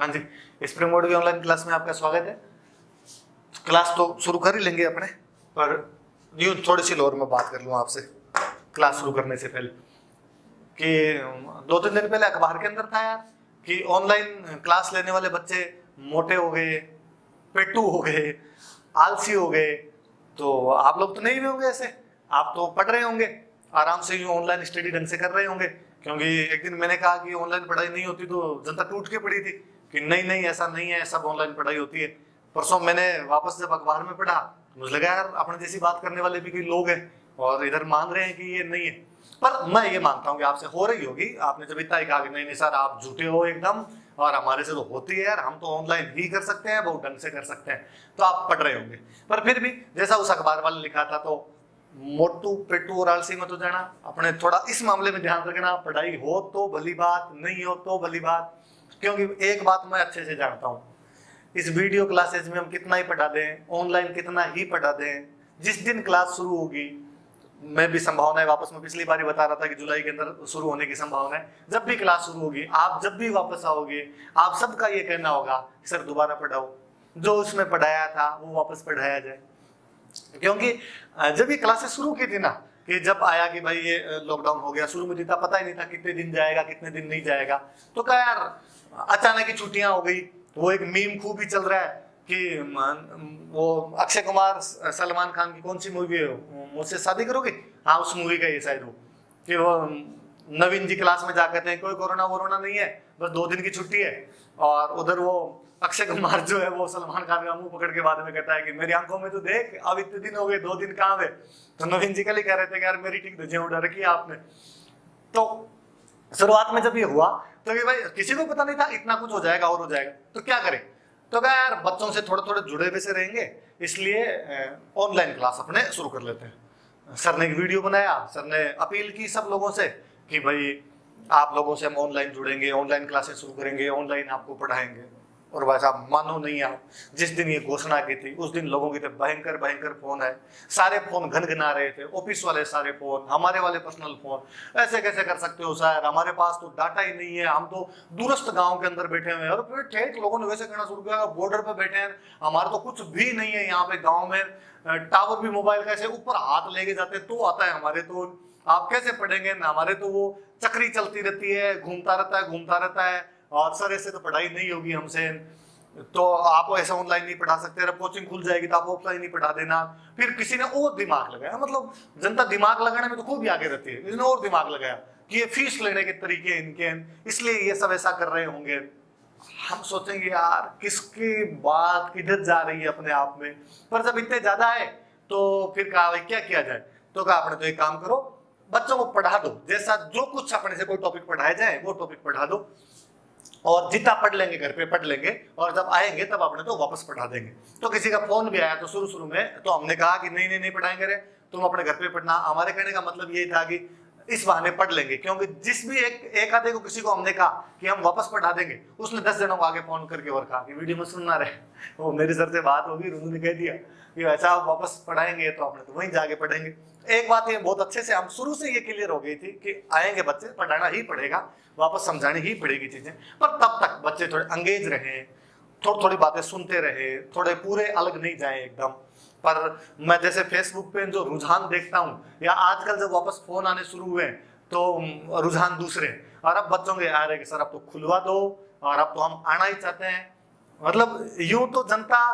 हाँ जी, spring board की online class में आपका स्वागत है। क्लास तो शुरू कर ही लेंगे अपने, पर यूँ थोड़ी सी लोर में बात कर लूँ आपसे क्लास शुरू करने से पहले कि 2-3 दिन पहले अखबार के अंदर था यार कि ऑनलाइन क्लास लेने वाले बच्चे मोटे हो गए, पेटू हो गए, आलसी हो गए। तो आप लोग तो नहीं भी होंगे ऐसे, आप तो पढ़ रहे होंगे आराम से, यूँ ऑनलाइन स्टडी ढंग से कर रहे होंगे। क्योंकि एक दिन मैंने कहा कि ऑनलाइन पढ़ाई नहीं होती तो जनता टूट के पड़ी थी कि नहीं नहीं ऐसा नहीं है, सब ऑनलाइन पढ़ाई होती है। परसों मैंने वापस जब अखबार में पढ़ा, मुझे लगा यार अपने जैसी बात करने वाले भी कोई लोग हैं और इधर मान रहे हैं कि ये नहीं है। पर मैं ये मानता हूँ कि आपसे हो रही होगी, आपने जब इतना ही कहा कि नहीं नहीं सर आप झूठे हो एकदम, और हमारे से तो होती है यार, हम तो ऑनलाइन ही कर सकते हैं, बहुत ढंग से कर सकते हैं, तो आप पढ़ रहे होंगे। पर फिर भी जैसा उस अखबार वाले लिखा था, तो मोटू पेटू और आलसी मत हो जाना, अपने थोड़ा इस मामले में ध्यान रखना। पढ़ाई हो तो भली बात, नहीं हो तो भली बात। क्योंकि एक बात मैं अच्छे से जानता हूँ, इस वीडियो क्लासेज में हम कितना ही पढ़ा दें, ऑनलाइन कितना ही पढ़ा दें, जिस दिन क्लास शुरू होगी, मैं भी संभावना है वापस, मैं पिछली बार ही बता रहा था कि जुलाई के अंदर शुरू होने की संभावना है। जब भी क्लास शुरू होगी, आप जब भी वापस आओगे, आप सबका ये कहना होगा सर दोबारा पढ़ाओ, जो उसमें पढ़ाया था वो वापस पढ़ाया जाए। क्योंकि जब ये क्लासेस शुरू की थी ना, कि जब आया कि भाई ये लॉकडाउन हो गया, शुरू में जितना पता ही नहीं था कितने दिन जाएगा कितने दिन नहीं जाएगा, तो क्या यार अचानक ही छुट्टियां हो गई। तो वो एक मीम खूब ही चल रहा है कि वो अक्षय कुमार सलमान खान की कौन सी मूवी है, मुझसे शादी करोगे, हाँ उस मूवी का ये शायद हो, कि वो नवीन जी क्लास में जाकर हैं, कोई कोरोना वोरोना नहीं है, बस 2 दिन की छुट्टी है। और उधर वो अक्षय कुमार जो है वो सलमान खान का मुंह पकड़ के बाद में कहता है कि मेरी आंखों में तो देख, अब इतने दिन हो गए, 2 दिन कहाँ है। तो नवीन जी कल ही कह रहे थे कि यार मेरी ठीक धज्जियां उड़ा रखी है आपने। तो शुरुआत में जब ये हुआ तो ये भाई किसी को पता नहीं था इतना कुछ हो जाएगा और हो जाएगा, तो क्या करें। तो क्या यार बच्चों से थोड़े थोड़े जुड़े हुए से रहेंगे, इसलिए ऑनलाइन क्लास अपने शुरू कर लेते हैं। सर ने एक वीडियो बनाया, सर ने अपील की सब लोगों से कि भाई आप लोगों से हम ऑनलाइन जुड़ेंगे, ऑनलाइन क्लासेस शुरू करेंगे, ऑनलाइन आपको पढ़ाएंगे। और भाई साहब मानो नहीं आप, जिस दिन ये घोषणा की थी उस दिन लोगों के तो भयंकर भयंकर फोन है, सारे फोन घनघना रहे थे, ऑफिस वाले सारे फोन, हमारे वाले पर्सनल फोन, ऐसे कैसे कर सकते हो सर, हमारे पास तो डाटा ही नहीं है, हम तो दूरस्थ गांव के अंदर बैठे हुए हैं। और फिर ठेठ लोगों ने वैसे कहना शुरू किया, बॉर्डर पे बैठे हैं, हमारे तो कुछ भी नहीं है यहाँ पे गाँव में, टावर भी मोबाइल का ऐसे ऊपर हाथ लेके जाते तो आता है हमारे, तो आप कैसे पढ़ेंगे, हमारे तो वो चक्री चलती रहती है, घूमता रहता है घूमता रहता है, और सर ऐसे तो पढ़ाई नहीं होगी हमसे, तो आप ऐसा ऑनलाइन नहीं पढ़ा सकते, जब कोचिंग खुल जाएगी तो आप ऑफलाइन ही पढ़ा देना। फिर किसी ने और दिमाग लगाया, मतलब जनता दिमाग लगाने में तो खूब आगे रहती है, इसने और दिमाग लगाया कि ये फीस लेने के तरीके इनके, इसलिए ये सब ऐसा कर रहे होंगे। हम सोचेंगे यार किसकी बात किधर जा रही है अपने आप में, पर जब इतने ज्यादा है तो फिर कहा भाई क्या किया जाए। तो कहा अपने तो एक काम करो, बच्चों को पढ़ा दो, जैसा जो कुछ अपने से कोई टॉपिक पढ़ाया जाए वो टॉपिक पढ़ा दो, और जितना पढ़ लेंगे घर पे पढ़ लेंगे, और जब आएंगे तब अपने तो वापस पढ़ा देंगे। तो किसी का फोन भी आया तो शुरू शुरू में तो हमने कहा कि नहीं नहीं नहीं पढ़ाएंगे रे, तुम अपने घर पे पढ़ना। हमारे कहने का मतलब ये था कि इस बहाने पढ़ लेंगे, क्योंकि जिस भी एक आधे को किसी को हमने कहा कि हम वापस पढ़ा देंगे, उसने 10 जनों को आगे फोन करके और कहा कि वीडियो में सुनना रहे, वो मेरे सर से बात होगी, उन्होंने कह दिया कि ऐसा आप वापस पढ़ाएंगे तो आपने तो वहीं जाके पढ़ेंगे। एक बात ये बहुत अच्छे से हम शुरू से ये क्लियर हो गई थी कि आएंगे बच्चे, पढ़ाना ही पड़ेगा, वापस समझानी ही पड़ेगी चीजें, पर तब तक बच्चे थोड़े अंगेज रहे, थोड़ी थोड़ी बातें सुनते रहे, थोड़े पूरे अलग नहीं जाए एकदम। पर मैं जैसे फेसबुक पे जो रुझान देखता हूँ, या आजकल जब वापस फोन आने शुरू हुए तो रुझान दूसरे, और अब बच्चों के आ रहे कि सर अब तो खुलवा दो, और अब तो हम आना ही चाहते हैं। मतलब यूं तो जनता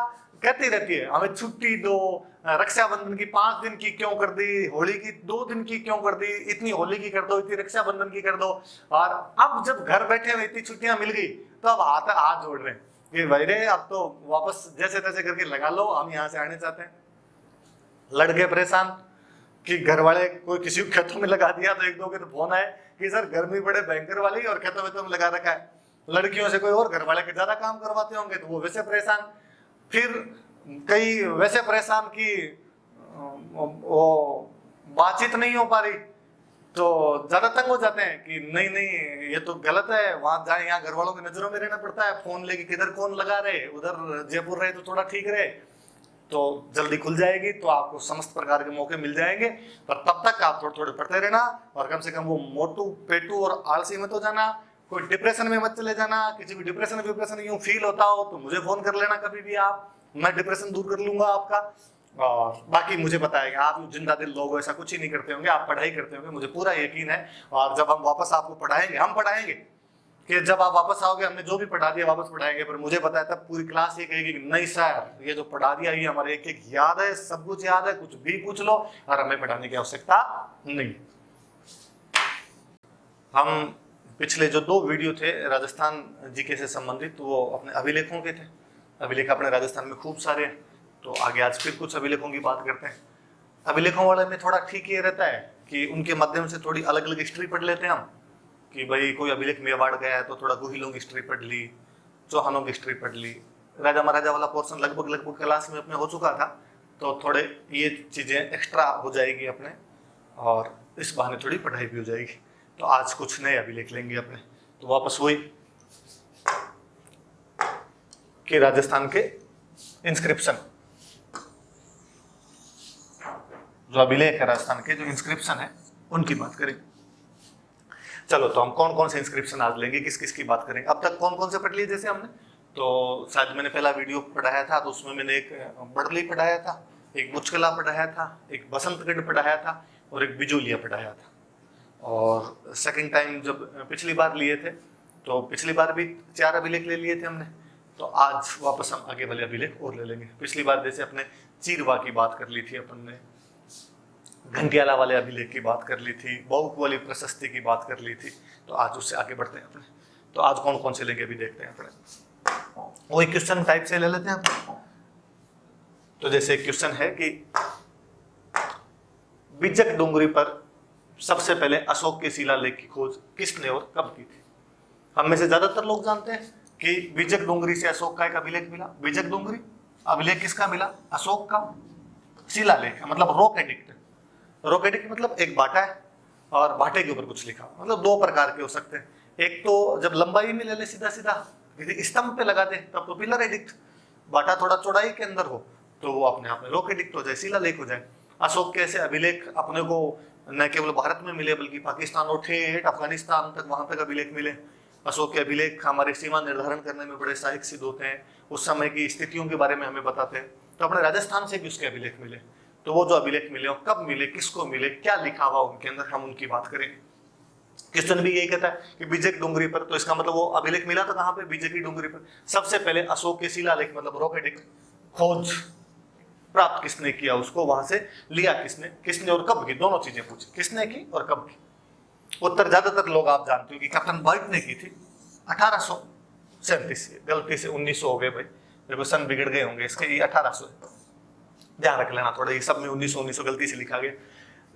कहती रहती है हमें छुट्टी दो, रक्षाबंधन की 5 दिन की क्यों कर दी, होली की 2 दिन की क्यों कर दी, इतनी होली की कर दो, इतनी रक्षाबंधन की कर दो। और अब जब घर बैठे हुए इतनी छुट्टियां मिल गई तो अब हाथ जोड़ रहे हैं कि भाई रे अब तो वापस जैसे तैसे करके लगा लो, हम यहाँ से आने चाहते हैं। लड़के परेशान कि घर वाले कोई किसी को खेतों में लगा दिया, तो एक दो के तो फोन आए कि सर गर्मी बड़े भयंकर वाली और खेतों में तो लगा रखा है। लड़कियों से कोई और घर वाले के ज्यादा काम करवाते होंगे तो वो वैसे परेशान। फिर कई वैसे परेशान कि वो बातचीत नहीं हो पा रही, तो ज्यादा तंग हो जाते हैं कि नहीं नहीं ये तो गलत है, वहां जाए, यहाँ घर वालों की नजरों में रहना पड़ता है, फोन लेके किधर कौन लगा रहे, उधर जयपुर रहे तो थोड़ा ठीक रहे। तो जल्दी खुल जाएगी तो आपको समस्त प्रकार के मौके मिल जाएंगे, पर तब तक आप थोड़े थोड़े पढ़ते रहना, और कम से कम वो मोटू पेटू और आलसी मत हो जाना। कोई डिप्रेशन में मत चले जाना, किसी भी डिप्रेशन यूं फील होता हो तो मुझे फोन कर लेना कभी भी आप, मैं डिप्रेशन दूर कर लूंगा आपका। और बाकी मुझे पता है कि आप जिंदा दिल लोग ऐसा कुछ ही नहीं करते होंगे, आप पढ़ाई करते होंगे, मुझे पूरा यकीन है। और जब हम वापस आपको पढ़ाएंगे, हम पढ़ाएंगे कि जब आप वापस आओगे हमने जो भी पढ़ा दिया वापस पढ़ाएंगे, पर मुझे पता है तब पूरी क्लास ये कहेगी कि नहीं सर ये जो पढ़ा दिया ये हमारे एक एक याद है, सब कुछ याद है, कुछ भी पूछ लो और हमें पढ़ाने की आवश्यकता नहीं। हम पिछले जो 2 वीडियो थे राजस्थान जीके से संबंधित वो अपने अभिलेखों के थे। अभिलेख अपने राजस्थान में खूब सारे हैं, तो आगे आज फिर कुछ अभिलेखों की बात करते हैं। अभिलेखों वाले में थोड़ा ठीक ये रहता है कि उनके माध्यम से थोड़ी अलग अलग हिस्ट्री पढ़ लेते हैं हम, कि भाई कोई अभिलेख मेवाड़ गया है तो थोड़ा गुहिलों की हिस्ट्री पढ़ ली, चौहानों की हिस्ट्री पढ़ ली, राजा महाराजा वाला पोर्शन लगभग क्लास में अपने हो चुका था, तो थोड़े ये चीजें एक्स्ट्रा हो जाएगी अपने, और इस बहाने थोड़ी पढ़ाई भी हो जाएगी। तो आज कुछ नए अभिलेख लेंगे अपने। तो वापस वही कि राजस्थान के इंस्क्रिप्शन, जो अभिलेख है राजस्थान के, जो इंस्क्रिप्शन है उनकी बात करेंगे। चलो तो हम कौन कौन से इंस्क्रिप्शन आज लेंगे, किस किस की बात करेंगे। अब तक कौन कौन से पढ़ लिए जैसे हमने, तो शायद मैंने पहला वीडियो पढ़ाया था तो उसमें मैंने एक बड़ली पढ़ाया था, एक बुचकला पढ़ाया था, एक बसंतगढ़ पढ़ाया था और एक बिजोलिया पढ़ाया था। और सेकंड टाइम जब पिछली बार लिए थे तो पिछली बार भी 4 अभिलेख ले लिए थे हमने, तो आज वापस हम आगे वाले अभिलेख और ले लेंगे। पिछली बार जैसे अपने चीरवा की बात कर ली थी अपन ने, घंटियाला वाले अभिलेख की बात कर ली थी, बहुक वाली प्रशस्ति की बात कर ली थी, तो आज उससे आगे बढ़ते हैं अपने। तो आज कौन कौन से लेंगे अभी देखते हैं अपने, वही क्वेश्चन टाइप से ले लेते हैं। तो जैसे क्वेश्चन है कि बिजक डोंगरी पर सबसे पहले अशोक के शिलालेख की खोज किसने और कब की थी। हम में से ज्यादातर लोग जानते हैं कि बिजक डोंगरी से अशोक का एक अभिलेख मिला। बिजक डोंगरी अभिलेख किसका मिला, अशोक का शिलालेख, मतलब रॉक एडिक्ट। रॉक एडिक्ट मतलब एक बाटा है और बाटे के ऊपर कुछ लिखा, मतलब 2 प्रकार के हो सकते हैं। एक तो जब लंबाई में ले ले सीधा सीधा किसी स्तंभ पे लगा दे तब तो पिलर एडिक्ट, बाटा थोड़ा चौड़ाई के अंदर हो तो वो अपने आप में रॉक एडिक्ट हो जाए, शिलालेख हो जाए। अशोक के ऐसे अभिलेख अपने को न केवल भारत में मिले बल्कि पाकिस्तान और ठेठ अफगानिस्तान तक, वहां तक अभिलेख मिले। अशोक के अभिलेख हमारे सीमा निर्धारण करने में बड़े सहायक सिद्ध होते हैं, उस समय की स्थितियों के बारे में हमें बताते हैं। तो अपने राजस्थान से भी उसके अभिलेख मिले, तो वो जो अभिलेख मिले और कब मिले, किसको मिले, क्या लिखा हुआ उनके अंदर, हम उनकी बात करेंगे। क्वेश्चन भी यही कहता है कि बिजक डोंगरी पर, तो इसका मतलब वो अभिलेख मिला था कहाँ पे, बिजक की डोंगरी पर। सबसे पहले अशोक के शिलालेख मतलब रॉक एडिक्ट खोज प्राप्त किसने किया, उसको वहां से लिया किसने, किसने और कब की, दोनों चीजें पूछी, किसने की और कब की। उत्तर ज्यादातर लोग आप जानते हो कि कैप्टन बर्ट ने की थी 1837 से, गलती से 1900 हो गए भाई, देखो सन बिगड़ गए होंगे इसके, ये 1800 है, ध्यान रख लेना थोड़ा, ये सब में 1900 गलती से लिखा गया,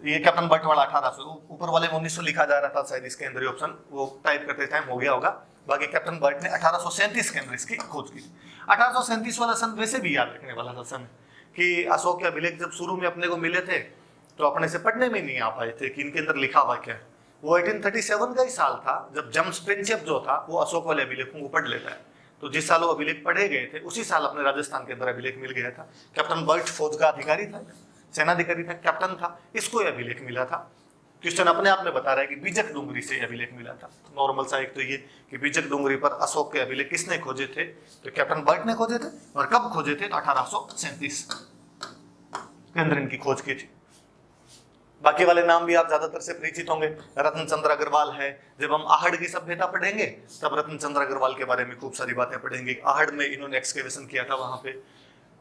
ये कैप्टन बर्ट वाला 1800, ऊपर वाले में 1900 लिखा जा रहा था शायद, इसके अंदर ऑप्शन वो टाइप करते टाइम हो गया होगा। बाकी कैप्टन बर्ट ने 1837 के अंदर इसकी खोज की। 1837 वाला सन वैसे भी याद रखने वाला था सन, कि अशोक के अभिलेख जब शुरू में अपने को मिले थे तो अपने से पढ़ने में नहीं आ पाए थे कि इनके अंदर लिखा हुआ क्या है। वो 1837 का ही साल था जब जेम्स प्रिंसेप जो था वो अशोक वाले अभिलेखों को पढ़ लेता है, तो जिस साल वो अभिलेख पढ़े गए थे उसी साल अपने राजस्थान के अंदर अभिलेख मिल गया था। कैप्टन बर्ट फौज का अधिकारी था, सेनाधिकारी था, कैप्टन था, इसको यह अभिलेख मिला था। क्वेश्चन अपने आप में बता रहा है कि बिजक डोंगरी से अभिलेख मिला था। तो नॉर्मल सा एक तो ये कि बिजक डोंगरी पर अशोक के अभिलेख किसने खोजे थे, तो कैप्टन बर्ट ने खोजे थे, और कब खोजे थे, तो 1837 के अंदर इनकी खोज की थी। बाकी वाले नाम भी आप ज्यादातर से परिचित होंगे, रत्न चंद्र अग्रवाल है। जब हम आहड़ की सभ्यता पढ़ेंगे तब रत्न चंद्र अग्रवाल के बारे में खूब सारी बातें पढ़ेंगे। आहड़ में इन्होंने एक्सकेवेशन किया था, वहां पे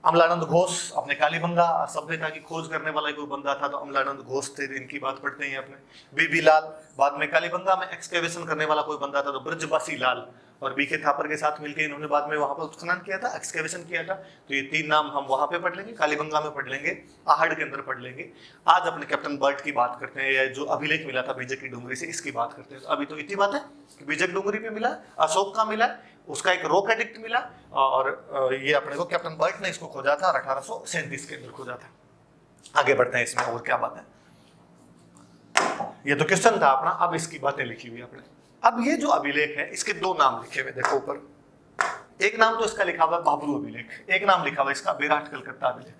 अमलानंद घोष अपने कालीबंगा सभ्यता की खोज करने वाला कोई बंदा था, तो अमलानंद घोष थे, इनकी बात पढ़ते हैं अपने। बीबी लाल बाद में कालीबंगा में एक्सकेवेशन करने वाला कोई बंदा था, तो ब्रजबासी लाल और बीके थापर के साथ मिलकर इन्होंने बाद में वहां पर उत्खनन किया था, एक्सकेवेशन किया था। तो ये 3 नाम हम वहां पे पढ़ लेंगे, कालीबंगा में पढ़ लेंगे, आहड़ के अंदर पढ़ लेंगे। आज अपने कैप्टन बर्ट की बात करते हैं, या जो अभिलेख मिला था बिजक की डोंगरी से, इसकी बात करते हैं। अभी तो इतनी बात है कि बिजक डोंगरी पे मिला, अशोक का मिला, उसका एक रॉक एडिक्ट मिला, और ये अपने को कैप्टन बर्ट ने इसको खोजा था और 1837 के अंदर खोजा था। आगे बढ़ते हैं इसमें और क्या बात है। ये तो क्वेश्चन था अपना, अब इसकी बातें लिखी हुई अपने। अब ये जो अभिलेख है इसके 2 नाम लिखे हुए, देखो ऊपर। एक नाम तो इसका लिखा हुआ है बाबरू अभिलेख, एक नाम लिखा हुआ है इसका विराट कलकत्ता अभिलेख।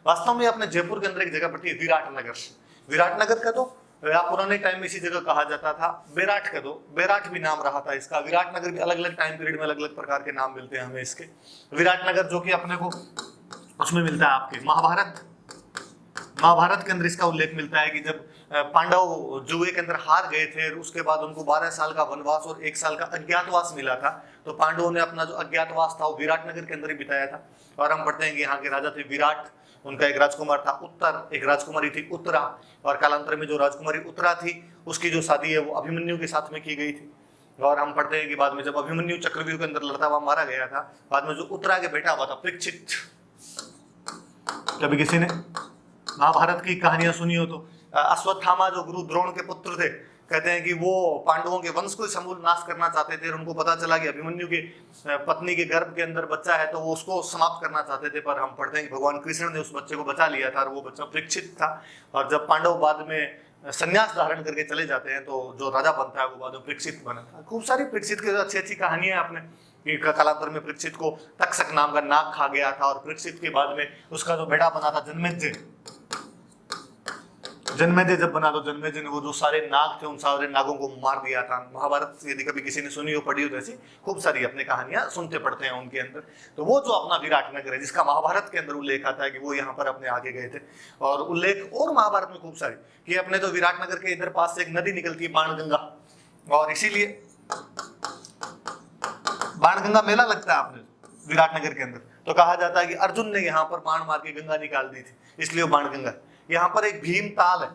वास्तव में अपने जयपुर के अंदर एक जगह पड़ती है विराटनगर। विराटनगर का तो या पुराने टाइम में इसी जगह कहा जाता था। बेराट का दो, बेराट भी नाम रहा था इसका। विराट नगर भी अलग अलग टाइम पीरियड में अलग अलग प्रकार के नाम मिलते हैं हमें इसके। विराट नगर जो कि अपने को उसमें मिलता है आपके महाभारत के अंदर इसका उल्लेख मिलता है कि जब पांडव जुए के अंदर हार गए थे, उसके बाद उनको 12 साल का वनवास और 1 साल का अज्ञातवास मिला था, तो पांडवों ने अपना जो अज्ञातवास था वो विराट नगर के अंदर ही बिताया था। और हम पढ़ते हैं कि यहाँ के राजा थे विराट, उनका एक राजकुमार था उत्तर, एक राजकुमारी थी उत्तरा, और कालांतर में जो राजकुमारी उत्तरा थी उसकी जो शादी है वो अभिमन्यु के साथ में की गई थी। और हम पढ़ते हैं कि बाद में जब अभिमन्यु चक्रव्यूह के अंदर लड़ता हुआ मारा गया था, बाद में जो उत्तरा के बेटा हुआ था परीक्षित, कभी किसी ने महाभारत की कहानियां सुनी हो तो अश्वत्थामा जो गुरु द्रोण के पुत्र थे, कहते हैं कि वो पांडवों के वंश को समूल नाश करना चाहते थे, और उनको पता चला कि अभिमन्यु के पत्नी के गर्भ के अंदर बच्चा है, तो वो उसको समाप्त करना चाहते थे। पर हम पढ़ते हैं कि भगवान कृष्ण ने उस बच्चे को बचा लिया था, और वो बच्चा परीक्षित था। और जब पांडव बाद में संन्यास धारण करके चले जाते हैं तो जो राजा बनता है वो बाद में परीक्षित बना था। खूब सारी परीक्षित की अच्छी अच्छी कहानियां आपने कि कालांतर में परीक्षित को तक्षक नाम का नाग खा गया था, और परीक्षित के बाद में उसका जो बेटा बना था जन्मेजय जब बना तो जन्मेजय ने वो जो सारे नाग थे उन सारे नागों को मार दिया था। महाभारत यदि कभी किसी ने सुनी हो पढ़ी हो तो ऐसी खूब सारी अपने कहानियां सुनते पढ़ते हैं उनके अंदर। तो वो जो अपना विराट नगर है जिसका महाभारत के अंदर उल्लेख आता है कि वो यहाँ पर अपने आगे गए थे, और उल्लेख और महाभारत में खूब सारी कि अपने तो विराट नगर के इधर पास से एक नदी निकलती है बाणगंगा, और इसीलिए बाणगंगा मेला लगता है अपने विराट नगर के अंदर, तो कहा जाता है कि अर्जुन ने यहाँ पर बाण मार के गंगा निकाल दी थी, इसलिए वो बाणगंगा। यहाँ पर एक भीम ताल है,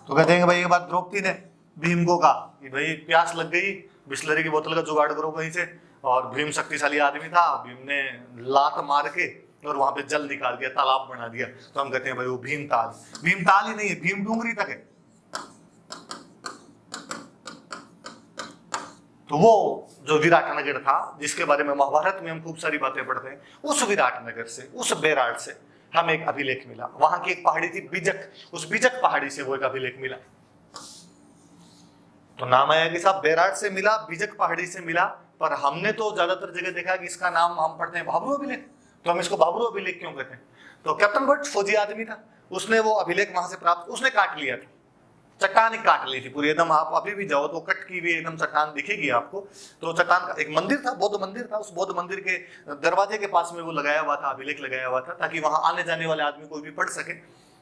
तो कहते हैं कि भाई एक बार द्रौपदी ने भीम को कहा कि भाई प्यास लग गई, बिस्लरी की बोतल का जुगाड़ करो कहीं से, और भीम शक्तिशाली आदमी था, भीम ने लात मार के और वहां पे जल निकाल दिया, तालाब बना दिया। तो हम कहते हैं भाई वो भीम ताल ही नहीं है, भीम डूंगरी तक है। तो वो जो विराट नगर था जिसके बारे में महाभारत में हम खूब सारी बातें पढ़ते हैं, उस विराट नगर से, उस बेराट से हमें एक अभिलेख मिला। वहां की एक पहाड़ी थी बिजक, उस बिजक पहाड़ी से वो एक अभिलेख मिला। तो नाम आया कि साहब बेराट से मिला, बिजक पहाड़ी से मिला, पर हमने तो ज्यादातर जगह देखा कि इसका नाम हम पढ़ते हैं भाब्रू अभिलेख। तो हम इसको भाब्रू अभिलेख क्यों कहते हैं? तो कैप्टन भट्ट फौजी आदमी था, उसने वो अभिलेख वहां से प्राप्त, उसने काट लिया था, चट्टान ही काट ली थी पूरी एकदम। आप अभी भी जाओ तो कट की भी एकदम चट्टान दिखेगी आपको। तो चट्टान का एक मंदिर था, बौद्ध मंदिर था, उस बौद्ध मंदिर के दरवाजे के पास में वो लगाया हुआ था, अभिलेख लगाया हुआ था, ताकि वहां आने जाने वाले आदमी कोई भी पढ़ सके।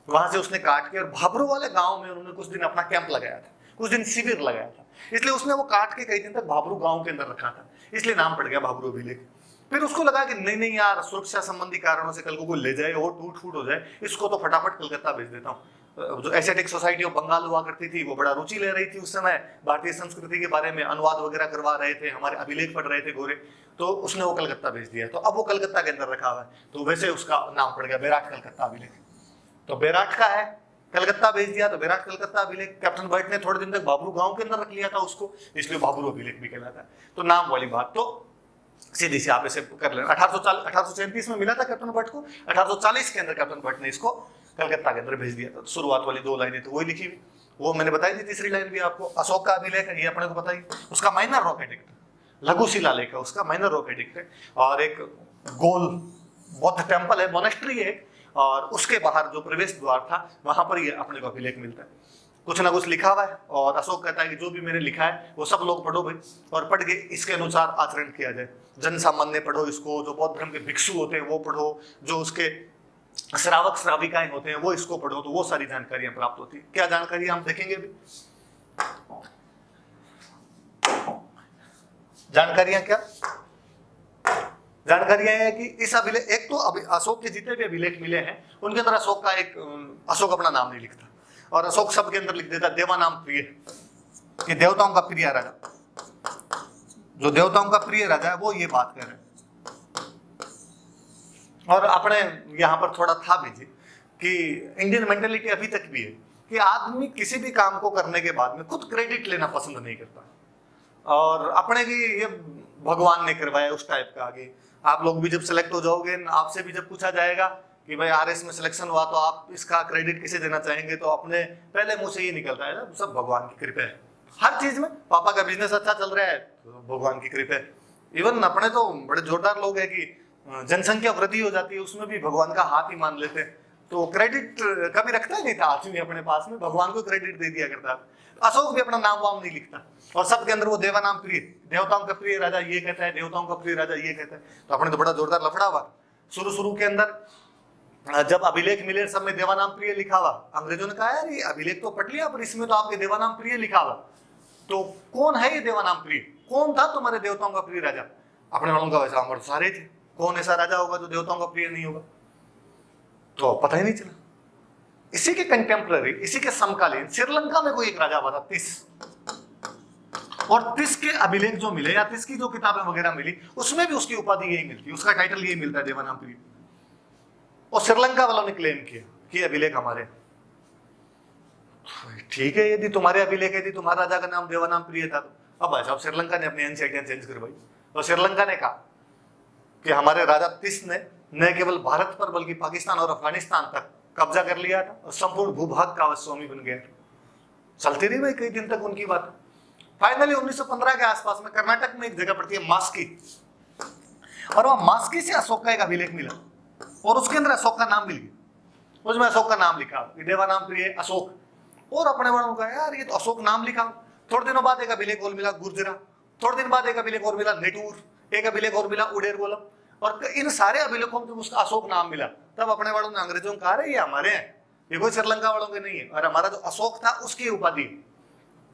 वहां से उसने काट के, और भाबरू वाले गांव में उन्होंने कुछ दिन अपना कैंप लगाया था, कुछ दिन शिविर लगाया था, इसलिए उसने वो काट के कई दिन तक भाबरू गांव के अंदर रखा था, इसलिए नाम पड़ गया भाबरू अभिलेख। फिर उसको लगा कि नहीं यार, सुरक्षा संबंधी कारणों से कल को कोई ले जाए और टूट फूट हो जाए, इसको तो फटाफट कलकत्ता भेज देता हूँ। जो एशियाटिक सोसाइटी ऑफ बंगाल हुआ करती थी वो बड़ा रुचि ले रही थी उस समय, भारतीय संस्कृति के बारे में अनुवाद वगैरह करवा रहे थे, हमारे अभिलेख पढ़ रहे थे गोरे, तो उसने वो कलकत्ता भेज दिया। तो अब वो कलकत्ता के अंदर रखा हुआ है, तो वैसे उसका नाम पड़ गया बेराट कलकत्ता अभिलेख। तो बेराट का है, कलकत्ता भेज दिया तो बेराट कलकत्ता अभिलेख। कैप्टन भट्ट ने थोड़े दिन तक भाबरू गांव के अंदर रख लिया था उसको, इसलिए भाबरू अभिलेख भी कहलाता है। तो नाम वाली बात तो सीधी सी आप इसे कर लेना। 1834 में मिला था कैप्टन भट्ट को, 1840 के अंदर कैप्टन भट्ट ने इसको कलकत्ता के अंदर भेज दिया था। शुरुआत वाली 2 लाइनें तो वही लिखी हुई, वो मैंने बताई थी। तीसरी लाइन भी आपको अशोक का अभिलेख है, ये अपने को पता ही, उसका माइनर रॉक एडिक्ट, लघु शिलालेख है उसका, माइनर रॉक एडिक्ट है। और एक गोल बौद्ध टेम्पल है, मोनेस्ट्री है, और उसके बाहर जो प्रवेश द्वार था वहां पर ये अपने को अभिलेख मिलता है। कुछ ना कुछ लिखा हुआ है, और अशोक कहता है कि जो भी मैंने लिखा है वो सब लोग पढ़ो भाई, और पढ़ के इसके अनुसार आचरण किया जाए। जन सामान्य पढ़ो इसको, जो बौद्ध धर्म के भिक्षु होते हैं वो पढ़ो, जो उसके श्रावक श्राविकाएं होते हैं वो इसको पढ़ो, तो वो सारी जानकारियां प्राप्त होती है। क्या जानकारी हम देखेंगे भी, जानकारियां क्या, जानकारियां है कि इस अभिलेख, एक तो अशोक के जितने भी अभिलेख मिले हैं उनके अंदर अशोक का एक, अशोक अपना नाम नहीं लिखता, और अशोक शब्द के अंदर लिख देता देवा नाम प्रिय, कि देवताओं का प्रिय राजा, जो देवताओं का प्रिय राजा है वो ये बात कर रहे हैं। और अपने यहाँ पर थोड़ा था भी जी कि इंडियन मेंटेलिटी अभी तक भी है कि आदमी किसी भी काम को करने के बाद में खुद क्रेडिट लेना पसंद नहीं करता, और अपने की ये भगवान ने करवाया उस टाइप का। आगे आप लोग भी जब सेलेक्ट हो जाओगे, आपसे भी जब पूछा जाएगा कि भाई आरएस में सिलेक्शन हुआ तो आप इसका क्रेडिट किसे देना चाहेंगे, तो अपने पहले मुंह से ये निकलता है सब भगवान की कृपा है। हर चीज में पापा का बिजनेस अच्छा चल रहा है तो भगवान की कृपा है। इवन अपने तो बड़े जोरदार लोग हैं कि जनसंख्या वृद्धि हो जाती है उसमें भी भगवान का हाथ ही मान लेते हैं, तो क्रेडिट कभी रखता ही नहीं था आदमी अपने पास में, भगवान को क्रेडिट दे दिया करता। अशोक भी अपना नाम वाम नहीं लिखता, और सबके अंदर वो देवा नाम प्रिय, देवताओं का प्रिय राजा ये कहता है, देवताओं का प्रिय राजा ये कहता है। तो अपने तो बड़ा जोरदार लफड़ा हुआ शुरू के अंदर। जब अभिलेख मिले सब में देवा नाम प्रिय लिखा हुआ, अंग्रेजों ने कहा यार ये अभिलेख तो पढ़ लिया पर इसमें तो आपके देवा नाम प्रिय लिखा हुआ, तो कौन है ये देवा नाम प्रिय, कौन था तुम्हारे देवताओं का प्रिय राजा? अपने वालों का वैसा अमर सारे थे, कौन ऐसा राजा होगा जो देवताओं का प्रिय नहीं होगा? तो पता ही नहीं चला। इसी के कंटेम्पररी, इसी के समकालीन श्रीलंका में कोई एक राजा हुआ था तिस, और तिस के अभिलेख जो मिले या तिस की जो किताबें वगैरह मिली उसमें भी उसकी उपाधि यही मिलती, उसका टाइटल यही मिलता है देवा नाम प्रिय। और श्रीलंका वालों ने क्लेम किया कि अभिलेख हमारे। ठीक है, यदि तुम्हारे अभिलेख, यदि तुम्हारा राजा का नाम देवा नाम प्रिय था, तो अब भाई साहब श्रीलंका ने अपनी एनसीआईटी चेंज करवाई, और श्रीलंका ने कहा कि हमारे राजा तिस ने न केवल भारत पर बल्कि पाकिस्तान और अफगानिस्तान तक कब्जा कर लिया था और संपूर्ण भूभाग का स्वामी बन गया। चलती रही भाई कई दिन तक उनकी बात। फाइनली 1915 के आसपास में कर्नाटक में एक जगह पड़ती है मास्की, और वह मास्की से अशोक का एक अभिलेख मिला, और उसके अंदर अशोक का नाम मिल गया, उसमें अशोक का नाम लिखा, देवा नाम प्रिय अशोक। और अपने बड़ों का यार ये तो अशोक नाम लिखा। थोड़े दिनों बाद एक अभिलेख और मिला गुर्जरा, थोड़े दिन बाद एक अभिलेख और मिला नेटूर, एक अभिलेख और मिला उडेर गोलम, और इन सारे अभिलेखों में उसका अशोक नाम मिला। तब अपने वालों ने अंग्रेजों को कहा रहे ये हमारे हैं, ये कोई श्रीलंका वालों के नहीं है, और हमारा जो अशोक था उसकी उपाधि।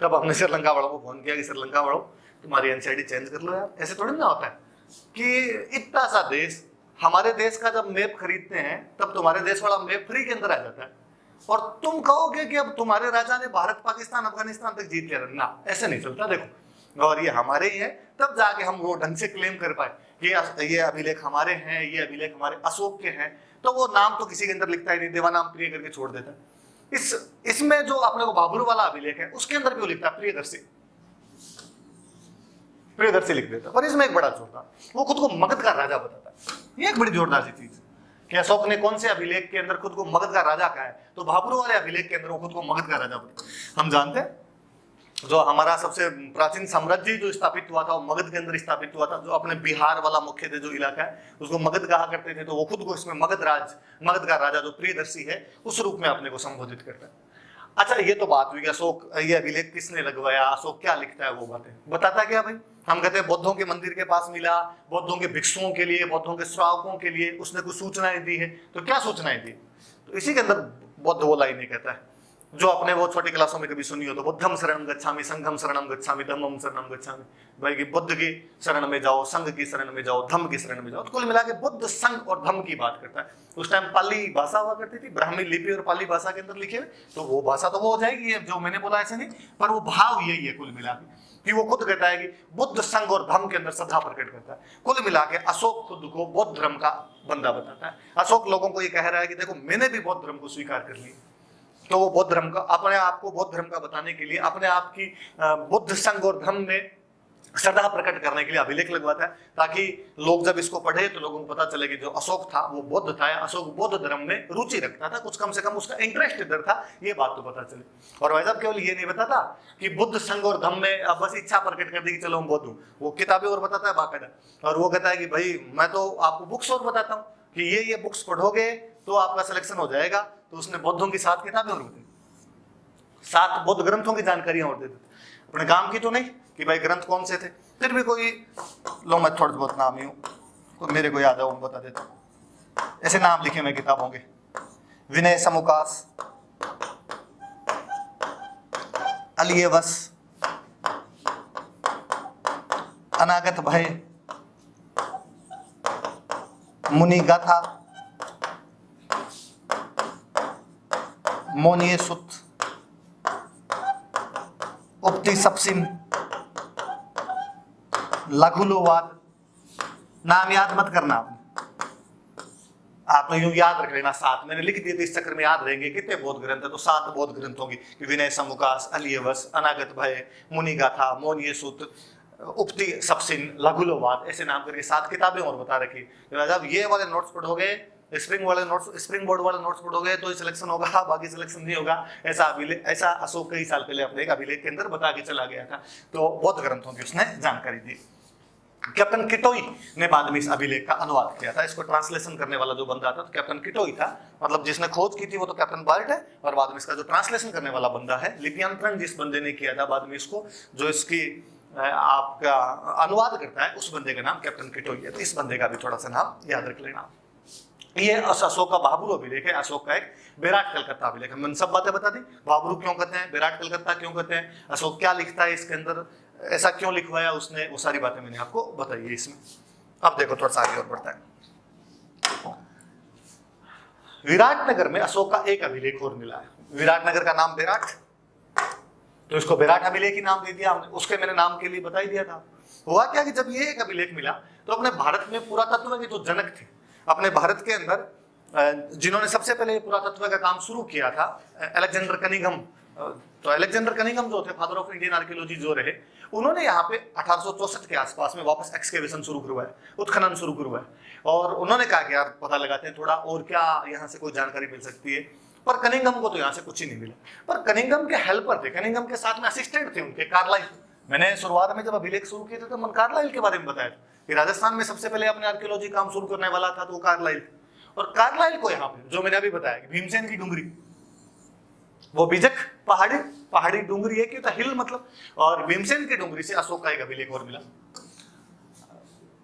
तब हमने श्रीलंका वालों को फोन किया कि श्रीलंका वालों तुम्हारी एनसीआईटी चेंज कर लो यार, ऐसे थोड़ी ना होता है कि इतना सा देश, हमारे देश का जब मैप खरीदते हैं तब तुम्हारे देश वाला मैप फ्री के अंदर आ जाता है, और तुम कहोगे कि अब तुम्हारे राजा ने भारत पाकिस्तान अफगानिस्तान तक जीत लिया ना, ऐसे नहीं चलता देखो, और ये हमारे ही है। तब जाके हम वो ढंग से क्लेम कर पाए कि ये अभिलेख हमारे हैं, ये अभिलेख हमारे अशोक के हैं। तो वो नाम तो किसी के अंदर लिखता ही नहीं, देवा नाम प्रिय करके छोड़ देता है। इसमें जो अपने को बाबुर वाला अभिलेख है उसके अंदर भी लिखता है प्रियदर्शी, प्रियदर्शी लिख देता। और इसमें एक बड़ा जोरदार, वो खुद को मगध का राजा बताता है। ये एक बड़ी जोरदार सी चीज कि अशोक ने कौन से अभिलेख के अंदर खुद को मगध का राजा कहा है, तो बाबुर वाले अभिलेख के अंदर वो खुद को मगध का राजा बताता। हम जानते हैं जो हमारा सबसे प्राचीन साम्राज्य जो स्थापित हुआ था वो मगध के अंदर स्थापित हुआ था, जो अपने बिहार वाला मुख्य जो इलाका है उसको मगध कहा करते थे, तो वो खुद को इसमें मगध का राजा जो प्रियदर्शी है उस रूप में अपने को संबोधित करता है। अच्छा, ये तो बात हुई कि अशोक ये अभिलेख किसने लगवाया, अशोक क्या लिखता है, वो बातें बताता क्या भाई। हम कहते हैं बौद्धों के मंदिर के पास मिला, बौद्धों के भिक्षुओं के लिए, बौद्धों के श्रावकों के लिए उसने कुछ सूचनाएं दी है। तो क्या सूचनाएं दी? तो इसी के अंदर बौद्ध वो लाइन नहीं कहता है जो अपने वो छोटी क्लासों में कभी सुनी हो, तो बुद्धम शरणम गच्छामि, संघम शरणम गच्छामि, धम्मम शरणम गच्छामि। भाई कि बुद्ध की शरण में जाओ, संघ की शरण में जाओ, धम्म की शरण में जाओ। तो कुल मिला के बुद्ध संघ और धम्म की बात करता है। उस टाइम पाली भाषा हुआ करती थी, ब्राह्मी लिपि और पाली भाषा के अंदर लिखे हुए, तो वो भाषा तो वो हो जाएगी जो मैंने बोला ऐसे नहीं, पर वो भाव यही है कुल मिला के कि वो खुद कहता है कि बुद्ध संघ और धम्म के अंदर श्रद्धा प्रकट करता है। कुल मिला के अशोक खुद को बौद्ध धर्म का बंदा बताता है। अशोक लोगों को ये कह रहा है कि देखो मैंने भी बौद्ध धर्म को स्वीकार कर लिया। तो वो बौद्ध धर्म का, अपने आप को बौद्ध धर्म का बताने के लिए, अपने आप की बुद्ध संघ और धर्म में श्रद्धा प्रकट करने के लिए अभिलेख लगवाता है, ताकि लोग जब इसको पढ़े तो लोगों को पता चले कि जो अशोक था वो बौद्ध था, अशोक बौद्ध धर्म में रुचि रखता था, कुछ कम से कम उसका इंटरेस्ट इधर था, ये बात तो पता चले। और भाई साहब केवल ये नहीं बताता कि बुद्ध संघ और धर्म में अब बस इच्छा प्रकट कर दी कि चलो हम बौद्ध हूँ, वो किताबें और बताता है बाकायदा। और वो कहता है कि भाई मैं तो आपको बुक्स और बताता हूँ कि ये बुक्स पढ़ोगे तो आपका सिलेक्शन हो जाएगा। तो उसने बौद्धों की 7 किताबें और दी, 7 बौद्ध ग्रंथों की जानकारियां और दे देते, अपने काम की तो नहीं कि भाई ग्रंथ कौन से थे, फिर भी कोई लो मैं थोड़े बहुत नाम ही हूँ तो मेरे को याद है वो बता देता हूँ। ऐसे नाम लिखे मैं किताबों के, विनय समुकास, अलियवस, अनागत भय, मुनि गाथा, मोनिय सुत, उपति सपसिम, लघुलोवाद। नाम याद मत करना आप तो यूं याद रख लेना 7 मैंने लिख दिए थे, इस चक्कर में याद रहेंगे कितने बौद्ध ग्रंथ है। तो 7 बौद्ध ग्रंथों की विनय समुकास, अलियवस, अनागत भय, मुनि गाथा, मोनिय सूत, उपति सपसिन, लघुलोवाद, ऐसे नाम करके 7 किताबें और बता रखी। जब ये वाले नोट्स पढ़ोगे, स्प्रिंग बोर्ड वाले नोट्स पढ़ोगे तो सिलेक्शन होगा, बाकी सिलेक्शन नहीं होगा। ऐसा अशोक कई साल पहले अपने एक अभिलेख के अंदर बता के चला गया था। तो बौद्ध ग्रंथों की उसने जानकारी दी। कैप्टन किटोई ने बाद में इस अभिलेख का अनुवाद किया था। इसको ट्रांसलेशन करने वाला जो बंदा था तो कैप्टन किटोई था, मतलब जिसने खोज की थी वो तो कैप्टन बार्ट है, और बाद में इसका जो ट्रांसलेशन करने वाला बंदा है, लिप्यांतरण जिस बंदे ने किया था बाद में इसको, जो इसकी आपका अनुवाद करता है, उस बंदे का नाम कैप्टन किटोई है। तो इस बंदे का भी थोड़ा सा नाम याद रख लेना। ये अशोक का बाबरू अभिलेख है, अशोक का एक विराट कलकत्ता अभिलेख है। मैंने सब बातें बता दी, बाबरू क्यों कहते हैं, विराट कलकत्ता क्यों कहते हैं, अशोक क्या लिखता है इसके अंदर, ऐसा क्यों लिखवाया उसने, वो सारी बातें मैंने आपको बताई है इसमें। अब देखो थोड़ा सा आगे और बढ़ता है। विराटनगर में अशोक का एक अभिलेख और मिला है। विराटनगर का नाम विराट, तो इसको विराट अभिलेख ही नाम दे दिया हमने, उसके मैंने नाम के लिए बता ही दिया था। हुआ क्या कि जब ये एक अभिलेख मिला तो अपने भारत में पुरातत्व के जो जनक थे अपने भारत के अंदर, जिन्होंने सबसे पहले पुरातत्व का काम शुरू किया था, अलेक्जेंडर कनिंघम। तो अलेक्जेंडर कनिंघम जो थे फादर ऑफ इंडियन आर्कियोलॉजी जो रहे, उन्होंने यहाँ पे 1864 के आसपास में वापस एक्सकेवेशन शुरू करवाया, उत्खनन शुरू करवाया, और उन्होंने कहा कि यार पता लगाते हैं थोड़ा और क्या यहाँ से कोई जानकारी मिल सकती है। पर कनिंघम को तो यहाँ से कुछ ही नहीं मिला। पर कनिंघम के हेल्पर थे, कनिंघम के साथ में असिस्टेंट थे उनके, कार्लाइल। मैंने शुरुआत में जब अभिलेख शुरू किए थे तो मन कार्लाइल के बारे में बताया था कि राजस्थान में सबसे पहले अपने आर्कियोलॉजी काम शुरू करने वाला था तो वो कार्लाइल। और कार्लाइल को यहाँ पे जो मैंने अभी बताया कि भीमसेन की डुंगरी, वो बिजक पहाड़ी डुंगरी है, क्यों था हिल मतलब, और भीमसेन की डुंगरी से अशोक का एक अभिलेख और मिला।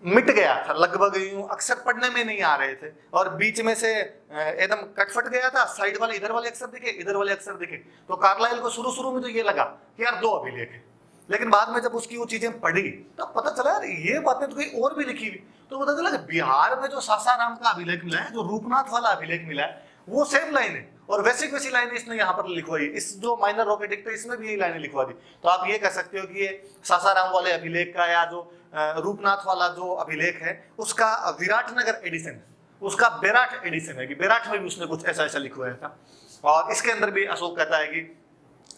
मिट गया था लगभग, यूं अक्षर पढ़ने में नहीं आ रहे थे, और बीच में से एकदम कटफट गया था, साइड वाले इधर वाले अक्षर दिखे, इधर वाले अक्षर दिखे। तो कार्लाइल को शुरू में तो ये लगा कि यार दो अभिलेख है, लेकिन बाद में जब उसकी वो चीजें पढ़ी तो पता चला यार ये बातें तो कहीं और भी लिखी हुई। तो पता चला कि बिहार में जो सासाराम का अभिलेख मिला है, जो रूपनाथ वाला अभिलेख मिला है, वो सेम लाइन है, और वैसी लाइनें इसने यहाँ पर लिखवाई। इस जो माइनर रॉकेटिक थे इसमें भी यही लाइनें लिखवा दी। तो आप ये कह सकते हो कि ये सासाराम वाले अभिलेख का या जो रूपनाथ वाला जो अभिलेख है उसका विराटनगर एडिशन है, उसका बेराट एडिशन है कि बेराट में भी उसने कुछ ऐसा लिखवाया था। और इसके अंदर भी अशोक कहता है कि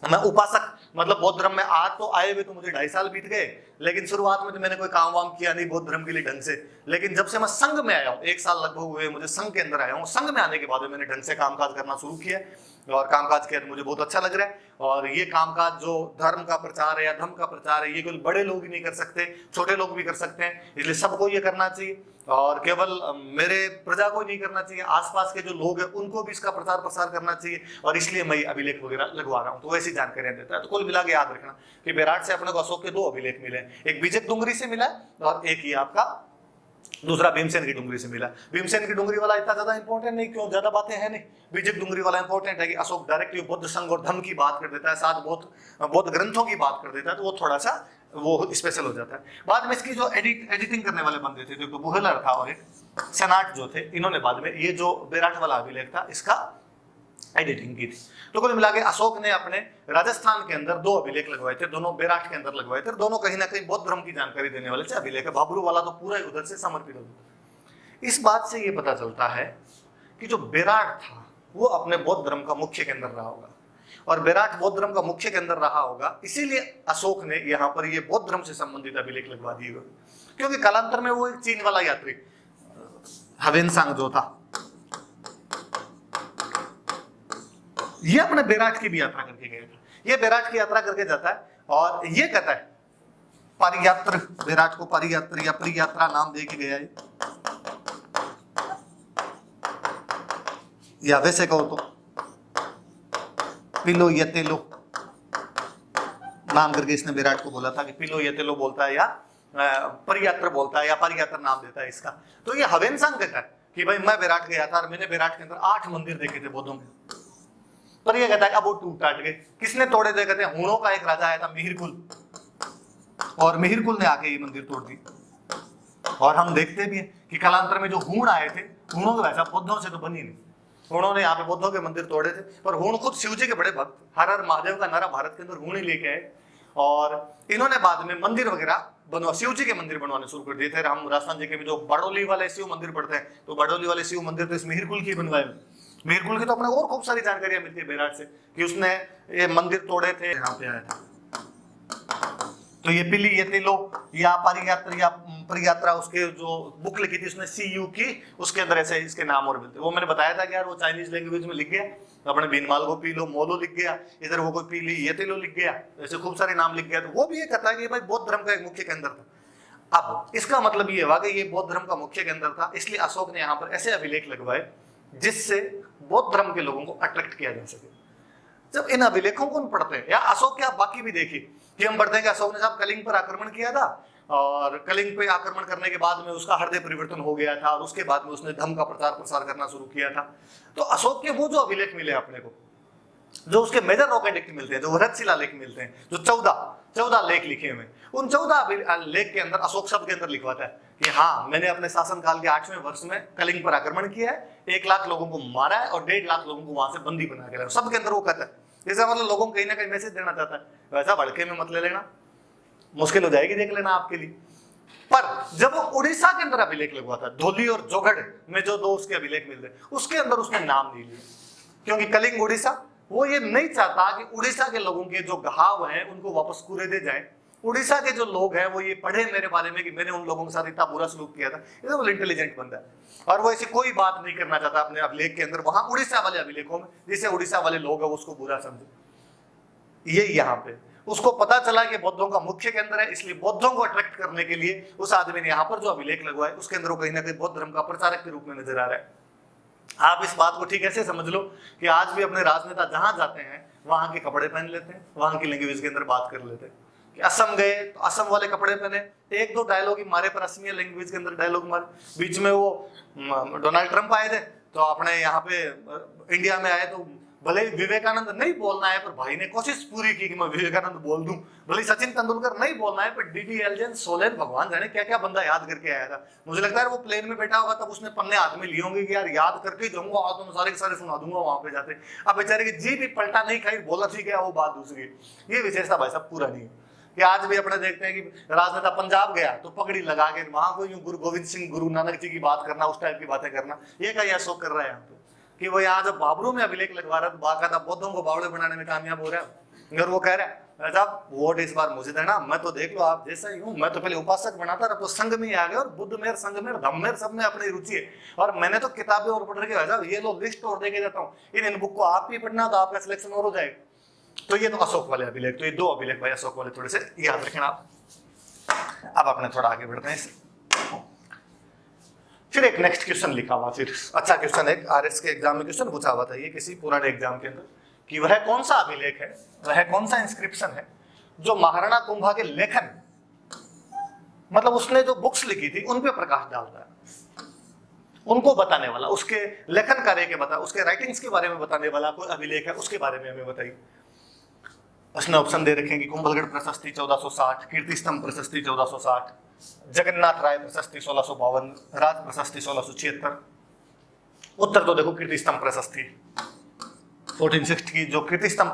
मैं उपासक, मतलब बौद्ध धर्म में आज तो आए हुए तो मुझे 2.5 साल बीत गए, लेकिन शुरुआत में तो मैंने कोई काम वाम किया नहीं बौद्ध धर्म के लिए ढंग से। लेकिन जब से मैं संघ में आया हूँ, 1 साल लगभग हुए मुझे संघ के अंदर आया हूँ, संघ में आने के बाद मैंने ढंग से कामकाज करना शुरू किया, और कामकाज के मुझे बहुत अच्छा लग रहा है। और ये कामकाज जो धर्म का प्रचार है या धर्म का प्रचार है, ये केवल बड़े लोग ही नहीं कर सकते, छोटे लोग भी कर सकते हैं, इसलिए सबको ये करना चाहिए। और केवल मेरे प्रजा को ही नहीं करना चाहिए, आसपास के जो लोग हैं उनको भी इसका प्रचार प्रसार करना चाहिए, और इसलिए मैं अभिलेख वगैरह लगवा रहा हूँ। तो वैसी जानकारियां देता है। तो कुल मिला के याद रखना कि बेराट से अपने को अशोक के 2 अभिलेख मिले, एक बिजक डुंगरी से मिला और एक ही आपका दूसरा भीमसेन की डुंगरी से मिला। भीमसेन की डुंगरी वाला इतना ज्यादा इंपॉर्टेंट नहीं, क्यों, ज्यादा बातें हैं नहीं। बिजक डुंगरी वाला इंपॉर्टेंट है कि अशोक डायरेक्टली बौद्ध संघ और धर्म की बात कर देता है, साथ बौद्ध ग्रंथों की बात कर देता है, तो वो थोड़ा सा वो स्पेशल हो जाता है। बाद में इसकी जो एडिटिंग करने वाले बंदे थे, जो बुहलर था और एक सेनाट जो थे, इन्होंने बाद में ये जो बेराट वाला अभिलेख था इसका एडिटिंग की थी। तो कुल मिला के अशोक ने अपने राजस्थान के अंदर 2 अभिलेख लगवाए थे, दोनों बेराट के अंदर लगवाए थे, दोनों कहीं ना कहीं बौद्ध धर्म की जानकारी देने वाले थे अभिलेख है। बाबरू वाला तो पूरा ही उधर से समर्पित होता। इस बात से ये पता चलता है कि जो बेराट था वो अपने बौद्ध धर्म का मुख्य केंद्र रहा होगा, और बेराट बौद्ध धर्म का मुख्य केंद्र रहा होगा, इसीलिए अशोक ने यहाँ पर ये बौद्ध धर्म से संबंधित अभिलेख लगवा दिए, क्योंकि कालांतर में वो एक चीन वाला यात्री हवेनसांग जो था, ये अपने बेराट की भी यात्रा करके गया था। ये बेराट की यात्रा करके जाता है और ये कहता है परियात्र, बेराट को परियात्र या परियात्रा नाम दे के गया है, या वैसे कहो तो पिलो यतेलो नाम करके इसने विराट को बोला था कि पिलो यतेलो बोलता है या परियात्र बोलता है या परियात्र नाम देता है इसका। तो ये हवेनसांग कहता है कि भाई मैं विराट गया था और मैंने विराट के अंदर 8 मंदिर देखे थे बौद्धों के, पर ये कहता है अब वो टूट टाट गए। किसने तोड़े थे? कहते हैं हूणों का एक राजा आया था मिहिरकुल, और मिहिरकुल ने आके ये मंदिर तोड़ दी। और हम देखते भी हैं कि कालांतर में जो हूण आए थे, हूणों के वैसा बौद्धों से तो बनी नहीं, हूणों ने यहाँ पे बौद्धों के मंदिर तोड़े थे, पर हूण खुद शिव जी के बड़े भक्त, हर हर महादेव का नारा भारत के अंदर हूण ही लेके आए, और इन्होंने बाद में मंदिर वगैरह बनवा, शिव जी के मंदिर बनवाने शुरू कर दिए थे। हम राजस्थान जी के में जो बड़ोली वाले शिव मंदिर पड़ते हैं, तो बड़ोली वाले शिव मंदिर तो इस मिहिरकुल की बनवाए। मिहिरकुल की तो अपने और खूब सारी जानकारियां मिलती है बेराट से कि उसने ये मंदिर तोड़े थे, यहाँ पे आया था। तो ये पिली ये तिलो या परियात्र या परियात्रा, उसके जो बुक लिखी थी उसने CU की, उसके अंदर ऐसे इसके नाम और मिलते। वो मैंने बताया था कि यार वो चाइनीज लैंग्वेज में लिख गया, अपने भीनमाल को पीलो मोलो लिख गया, इधर वो कोई पीली ये तिलो लिख गया, ऐसे खूब सारे नाम लिख गया। तो वो भी ये कहता है कि भाई बौद्ध धर्म का एक मुख्य केंद्र था। अब इसका मतलब ये हुआ कि ये बौद्ध धर्म का मुख्य केंद्र था, इसलिए अशोक ने यहाँ पर ऐसे अभिलेख लगवाए जिससे बौद्ध धर्म के लोगों को अट्रैक्ट किया जा सके। जब इन अभिलेखों को हम पढ़ते हैं, या अशोक के आप बाकी भी देखिए कि हम पढ़ते हैं कि अशोक ने साहब कलिंग पर आक्रमण किया था, और कलिंग पे आक्रमण करने के बाद में उसका हृदय परिवर्तन हो गया था, और उसके बाद में उसने धर्म का प्रचार प्रसार करना शुरू किया था। तो अशोक के वो जो अभिलेख मिले अपने को, जो उसके मेजर रॉक एडिक्ट मिलते हैं, जो वृहत शिलालेख मिलते हैं, जो 14 लेख लिखे हुए, उन 14 लेख के अंदर अशोक शब्द के अंदर लिखवाता है कि हाँ, मैंने अपने शासनकाल के 8वें वर्ष में कलिंग पर आक्रमण किया है, 1 लाख लोगों को मारा है और 1.5 लाख लोगों को वहां से बंदी बना के लाया। सब के अंदर वो कहता है, जैसा मतलब लोगों को कहीं ना कहीं मैसेज देना चाहता है, वैसा भड़के में मत ले लेना, मुश्किल हो जाएगी देख लेना आपके लिए। पर जब वो उड़ीसा के अंदर अभिलेख लगवाता है, धोली और जोगढ़ में जो 2 उसके अभिलेख मिलते हैं, उसके अंदर उसने नाम नहीं लिया, क्योंकि कलिंग उड़ीसा, वो ये नहीं चाहता कि उड़ीसा के लोगों के जो घाव हैं उनको वापस कुरेदे जाए। उड़ीसा के जो लोग हैं वो ये पढ़े मेरे बारे में कि मैंने उन लोगों के साथ इतना बुरा सलूक किया था। ये वो इंटेलिजेंट बंदा है, और वो ऐसी कोई बात नहीं करना चाहता अपने अभिलेख के अंदर वहां उड़ीसा वाले अभिलेखों में, जिसे उड़ीसा वाले लोग हैं उसको बुरा समझे। ये यहाँ पे उसको पता चला कि बौद्धों का मुख्य केंद्र है, इसलिए बौद्धों को अट्रैक्ट करने के लिए उस आदमी ने यहाँ पर जो अभिलेख लगवाए उसके अंदर वो कहीं ना कहीं बौद्ध धर्म का प्रचारक के रूप में नजर आ रहा है। आप इस बात को ठीक ऐसे समझ लो कि आज भी अपने राजनेता जहां जाते हैं वहां के कपड़े पहन लेते हैं, वहां की लैंग्वेज के अंदर बात कर लेते हैं। कि असम गए तो असम वाले कपड़े पहने, 1-2 डायलॉग ही मारे, पर असमिया लैंग्वेज के अंदर डायलॉग मारे। बीच में वो डोनाल्ड ट्रंप आए थे तो अपने यहाँ पे इंडिया में आए तो भले विवेकानंद नहीं बोलना है, पर भाई ने कोशिश पूरी की कि मैं विवेकानंद बोल दूं। भले सचिन तेंदुलकर नहीं बोलना है, पर डीडी एल्जिन, सोलेन, भगवान जाने क्या क्या बंदा याद करके आया था। मुझे लगता है वो प्लेन में बैठा होगा तब उसने पन्ने हाथ में लिए होंगे कि यार याद करके जाऊंगा और तुम सारे के सारे सुना दूंगा वहां पे जाते। अब बेचारे की जी भी पलटा नहीं खाई, बोला ठीक है वो बात दूसरी। ये विशेषता भाई साहब पूरा नहीं है कि आज भी अपने देखते हैं कि राजनेता पंजाब गया तो पगड़ी लगा के वहां को गुरु गोविंद सिंह, गुरु नानक जी की बात करना, उस टाइप की बातें करना, ये क्या अशोक कर रहा है यहाँ पे कि वो यहाँ जब बाबरू में अभिलेख लगवा रहा है तो बाकायदा बौद्धों को बावड़े बनाने में कामयाब हो रहा है। अगर वो कह रहा है साहब वोट इस बार मुझे देना, मैं तो देख लो आप जैसा ही हूँ, मैं तो पहले उपासक बनाता रहा, तो संघ में आ गया और बुद्ध मेर, संघ में, धम्म मेर, सब में अपनी रुचि है, और मैंने तो किताबें और पढ़ रखी है, ये लो लिस्ट और देके जाता हूँ, इन बुक को आप ही पढ़ना तो आपका सिलेक्शन और हो जाएगा। तो ये तो अशोक वाले अभिलेख, तो ये 2 अभिलेख भाई अशोक वाले थोड़े से याद रखना आप। अब अपने थोड़ा आगे बढ़ते हैं। फिर एक नेक्स्ट क्वेश्चन लिखा हुआ, फिर अच्छा क्वेश्चन है, आरएस के एग्जाम में क्वेश्चन पूछा हुआ था ये किसी पुराने एग्जाम के अंदर, कि वह कौन सा अभिलेख है, वह कौन सा इंस्क्रिप्शन है जो महाराणा कुंभा के लेखन, मतलब उसने जो बुक्स लिखी थी उन पे प्रकाश डालता है, उनको बताने वाला, उसके लेखन कार्य के बता, उसके राइटिंग्स के बारे में बताने वाला कोई अभिलेख है, उसके बारे में हमें बताइए। उसने ऑप्शन दे रखे कि कुंभलगढ़ प्रशस्ति 1460, कीर्ति स्तंभ प्रशस्ति 1460, जगन्नाथ राय प्रशस्ति 1652, राज प्रशस्ति 1676। उत्तर तो देखो कीर्ति स्तंभ प्रशस्ति 1460 की जो कीर्ति स्तंभ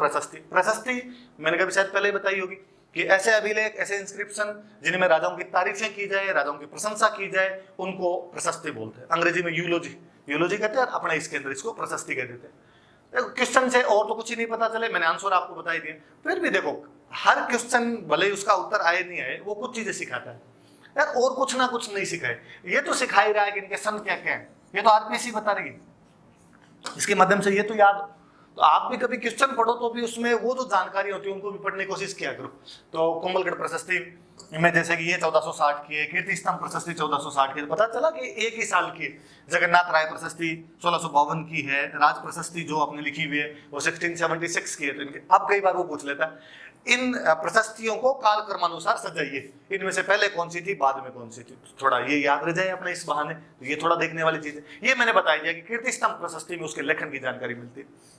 प्रशस्ति मैंने कभी शायद पहले ही बताई होगी कि ऐसे अभिलेख, ऐसे इंस्क्रिप्शन जिनमें राजाओं की तारीफें की जाए, राजाओं की प्रशंसा की जाए, उनको प्रशस्ति बोलते हैं। अंग्रेजी में यूलोजी कहते हैं, अपने इसके अंदर इसको प्रशस्ति कह देते हैं। क्वेश्चन से और तो कुछ ही नहीं पता चले, मैंने आंसर आपको बता ही दिया। फिर भी देखो हर क्वेश्चन भले ही उसका उत्तर आए नहीं आए, वो कुछ चीजें सिखाता है यार, और कुछ ना कुछ नहीं सिखाए। ये तो सिखा ही रहा है कि इनके सन क्या क्या है, ये तो आरपीएससी बता रही है, इसके माध्यम से ये तो याद। तो आप भी कभी क्वेश्चन पढ़ो तो भी उसमें वो जो जानकारी होती है उनको भी पढ़ने की कोशिश किया करो। तो कुंभलगढ़ प्रशस्ति में जैसे कि ये 1460 की है, कीर्ति स्तंभ प्रशस्ति 1460 की है, पता चला कि एक ही साल की है। जगन्नाथ राय प्रशस्ति 1652 की है, राज प्रशस्ति जो आपने लिखी हुई है वो 1676 की है। तो इनके अब कई बार वो पूछ लेता है इन प्रशस्तियों को कालक्रमानुसार सजाइए, इनमें से पहले कौन सी थी, बाद में कौन सी थी, थोड़ा ये याद रह जाए अपने इस बहाने। तो ये थोड़ा देखने वाली चीज है। ये मैंने बता दिया कि कीर्ति स्तंभ प्रशस्ति में उसके लेखन की जानकारी मिलती है।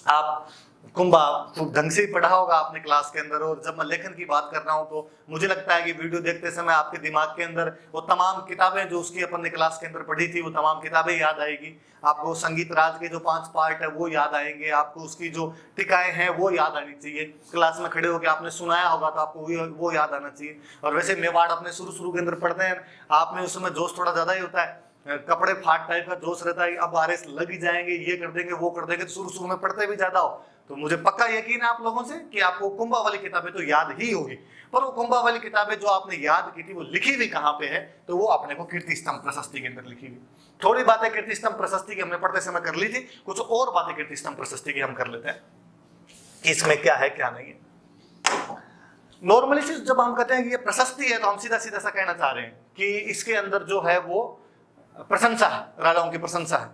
आप कुंभा खूब ढंग से ही पढ़ा होगा आपने क्लास के अंदर, और जब मैं लेखन की बात कर रहा हूं तो मुझे लगता है कि वीडियो देखते समय आपके दिमाग के अंदर वो तमाम किताबें जो उसकी अपन ने क्लास के अंदर पढ़ी थी वो तमाम किताबें याद आएगी। आपको संगीत राज के जो 5 पार्ट है वो याद आएंगे, आपको उसकी जो टिकाएं हैं वो याद आनी चाहिए। क्लास में खड़े होकर आपने सुनाया होगा तो आपको वो याद आना चाहिए। और वैसे मेवाड़ अपने शुरू के अंदर पढ़ते हैं, आप में उस समय जोश थोड़ा ज्यादा ही होता है, कपड़े फाट टाइप का जोश रहता है, अब आरएस लग ही जाएंगे, ये कर देंगे वो कर देंगे, तो शुरू में पढ़ते भी ज्यादा हो। तो मुझे पक्का यकीन है आप लोगों से कि आपको कुंभा वाली किताबें तो याद ही होगी, पर वो कुंभा वाली किताबें जो आपने याद की थी वो लिखी हुई कहाँ पे है, तो वो अपने को कीर्ति स्तंभ प्रशस्ति के अंदर लिखी हुई। थोड़ी बातें कीर्ति स्तंभ प्रशस्ति की हमने पढ़ते समय कर ली थी, कुछ और बातें कीर्ति स्तंभ प्रशस्ति की हम कर लेते हैं कि इसमें क्या है क्या नहीं है। नॉर्मली चीज जब हम कहते हैं कि ये प्रशस्ति है तो हम सीधा सीधा सा कहना चाह रहे हैं कि इसके अंदर जो है वो प्रशंसा है, राजाओं की प्रशंसा है।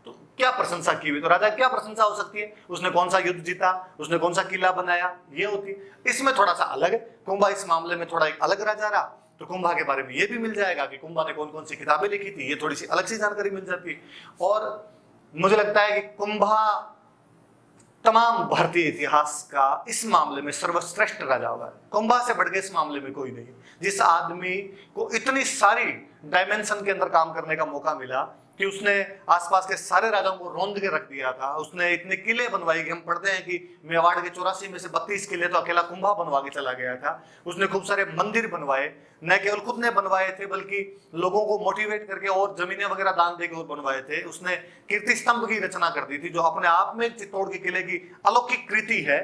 तो क्या प्रशंसा की हुई, तो राजा क्या प्रशंसा हो सकती है, उसने कौन सा युद्ध जीता, उसने कौन सा किला बनाया, ये होती है। इसमें थोड़ा सा अलग है, कुंभा इस मामले में थोड़ा एक अलग राजा रहा। तो कुंभा के बारे में ये भी मिल जाएगा कि कुंभा ने कौन कौन सी किताबें लिखी थी, ये थोड़ी सी अलग सी जानकारी मिल जाती है। और मुझे लगता है कि कुंभा तमाम भारतीय इतिहास का इस मामले में सर्वश्रेष्ठ राजा होगा। कुंभा से बढ़ के इस मामले में कोई नहीं। जिस आदमी को इतनी सारी डायमेंशन के अंदर काम करने का मौका मिला कि उसने आसपास के सारे राजाओं को रौंद के रख दिया था, उसने इतने किले बनवाए कि हम पढ़ते हैं कि मेवाड़ के 84 में से 32 किले तो अकेला कुंभा बनवा के चला गया था। उसने खूब सारे मंदिर बनवाए, न केवल खुद ने बनवाए थे बल्कि लोगों को मोटिवेट करके और जमीनें वगैरह दान देकर और बनवाए थे। उसने कीर्ति स्तंभ की रचना कर दी थी जो अपने आप में चित्तौड़ के किले की अलौकिक कृति है।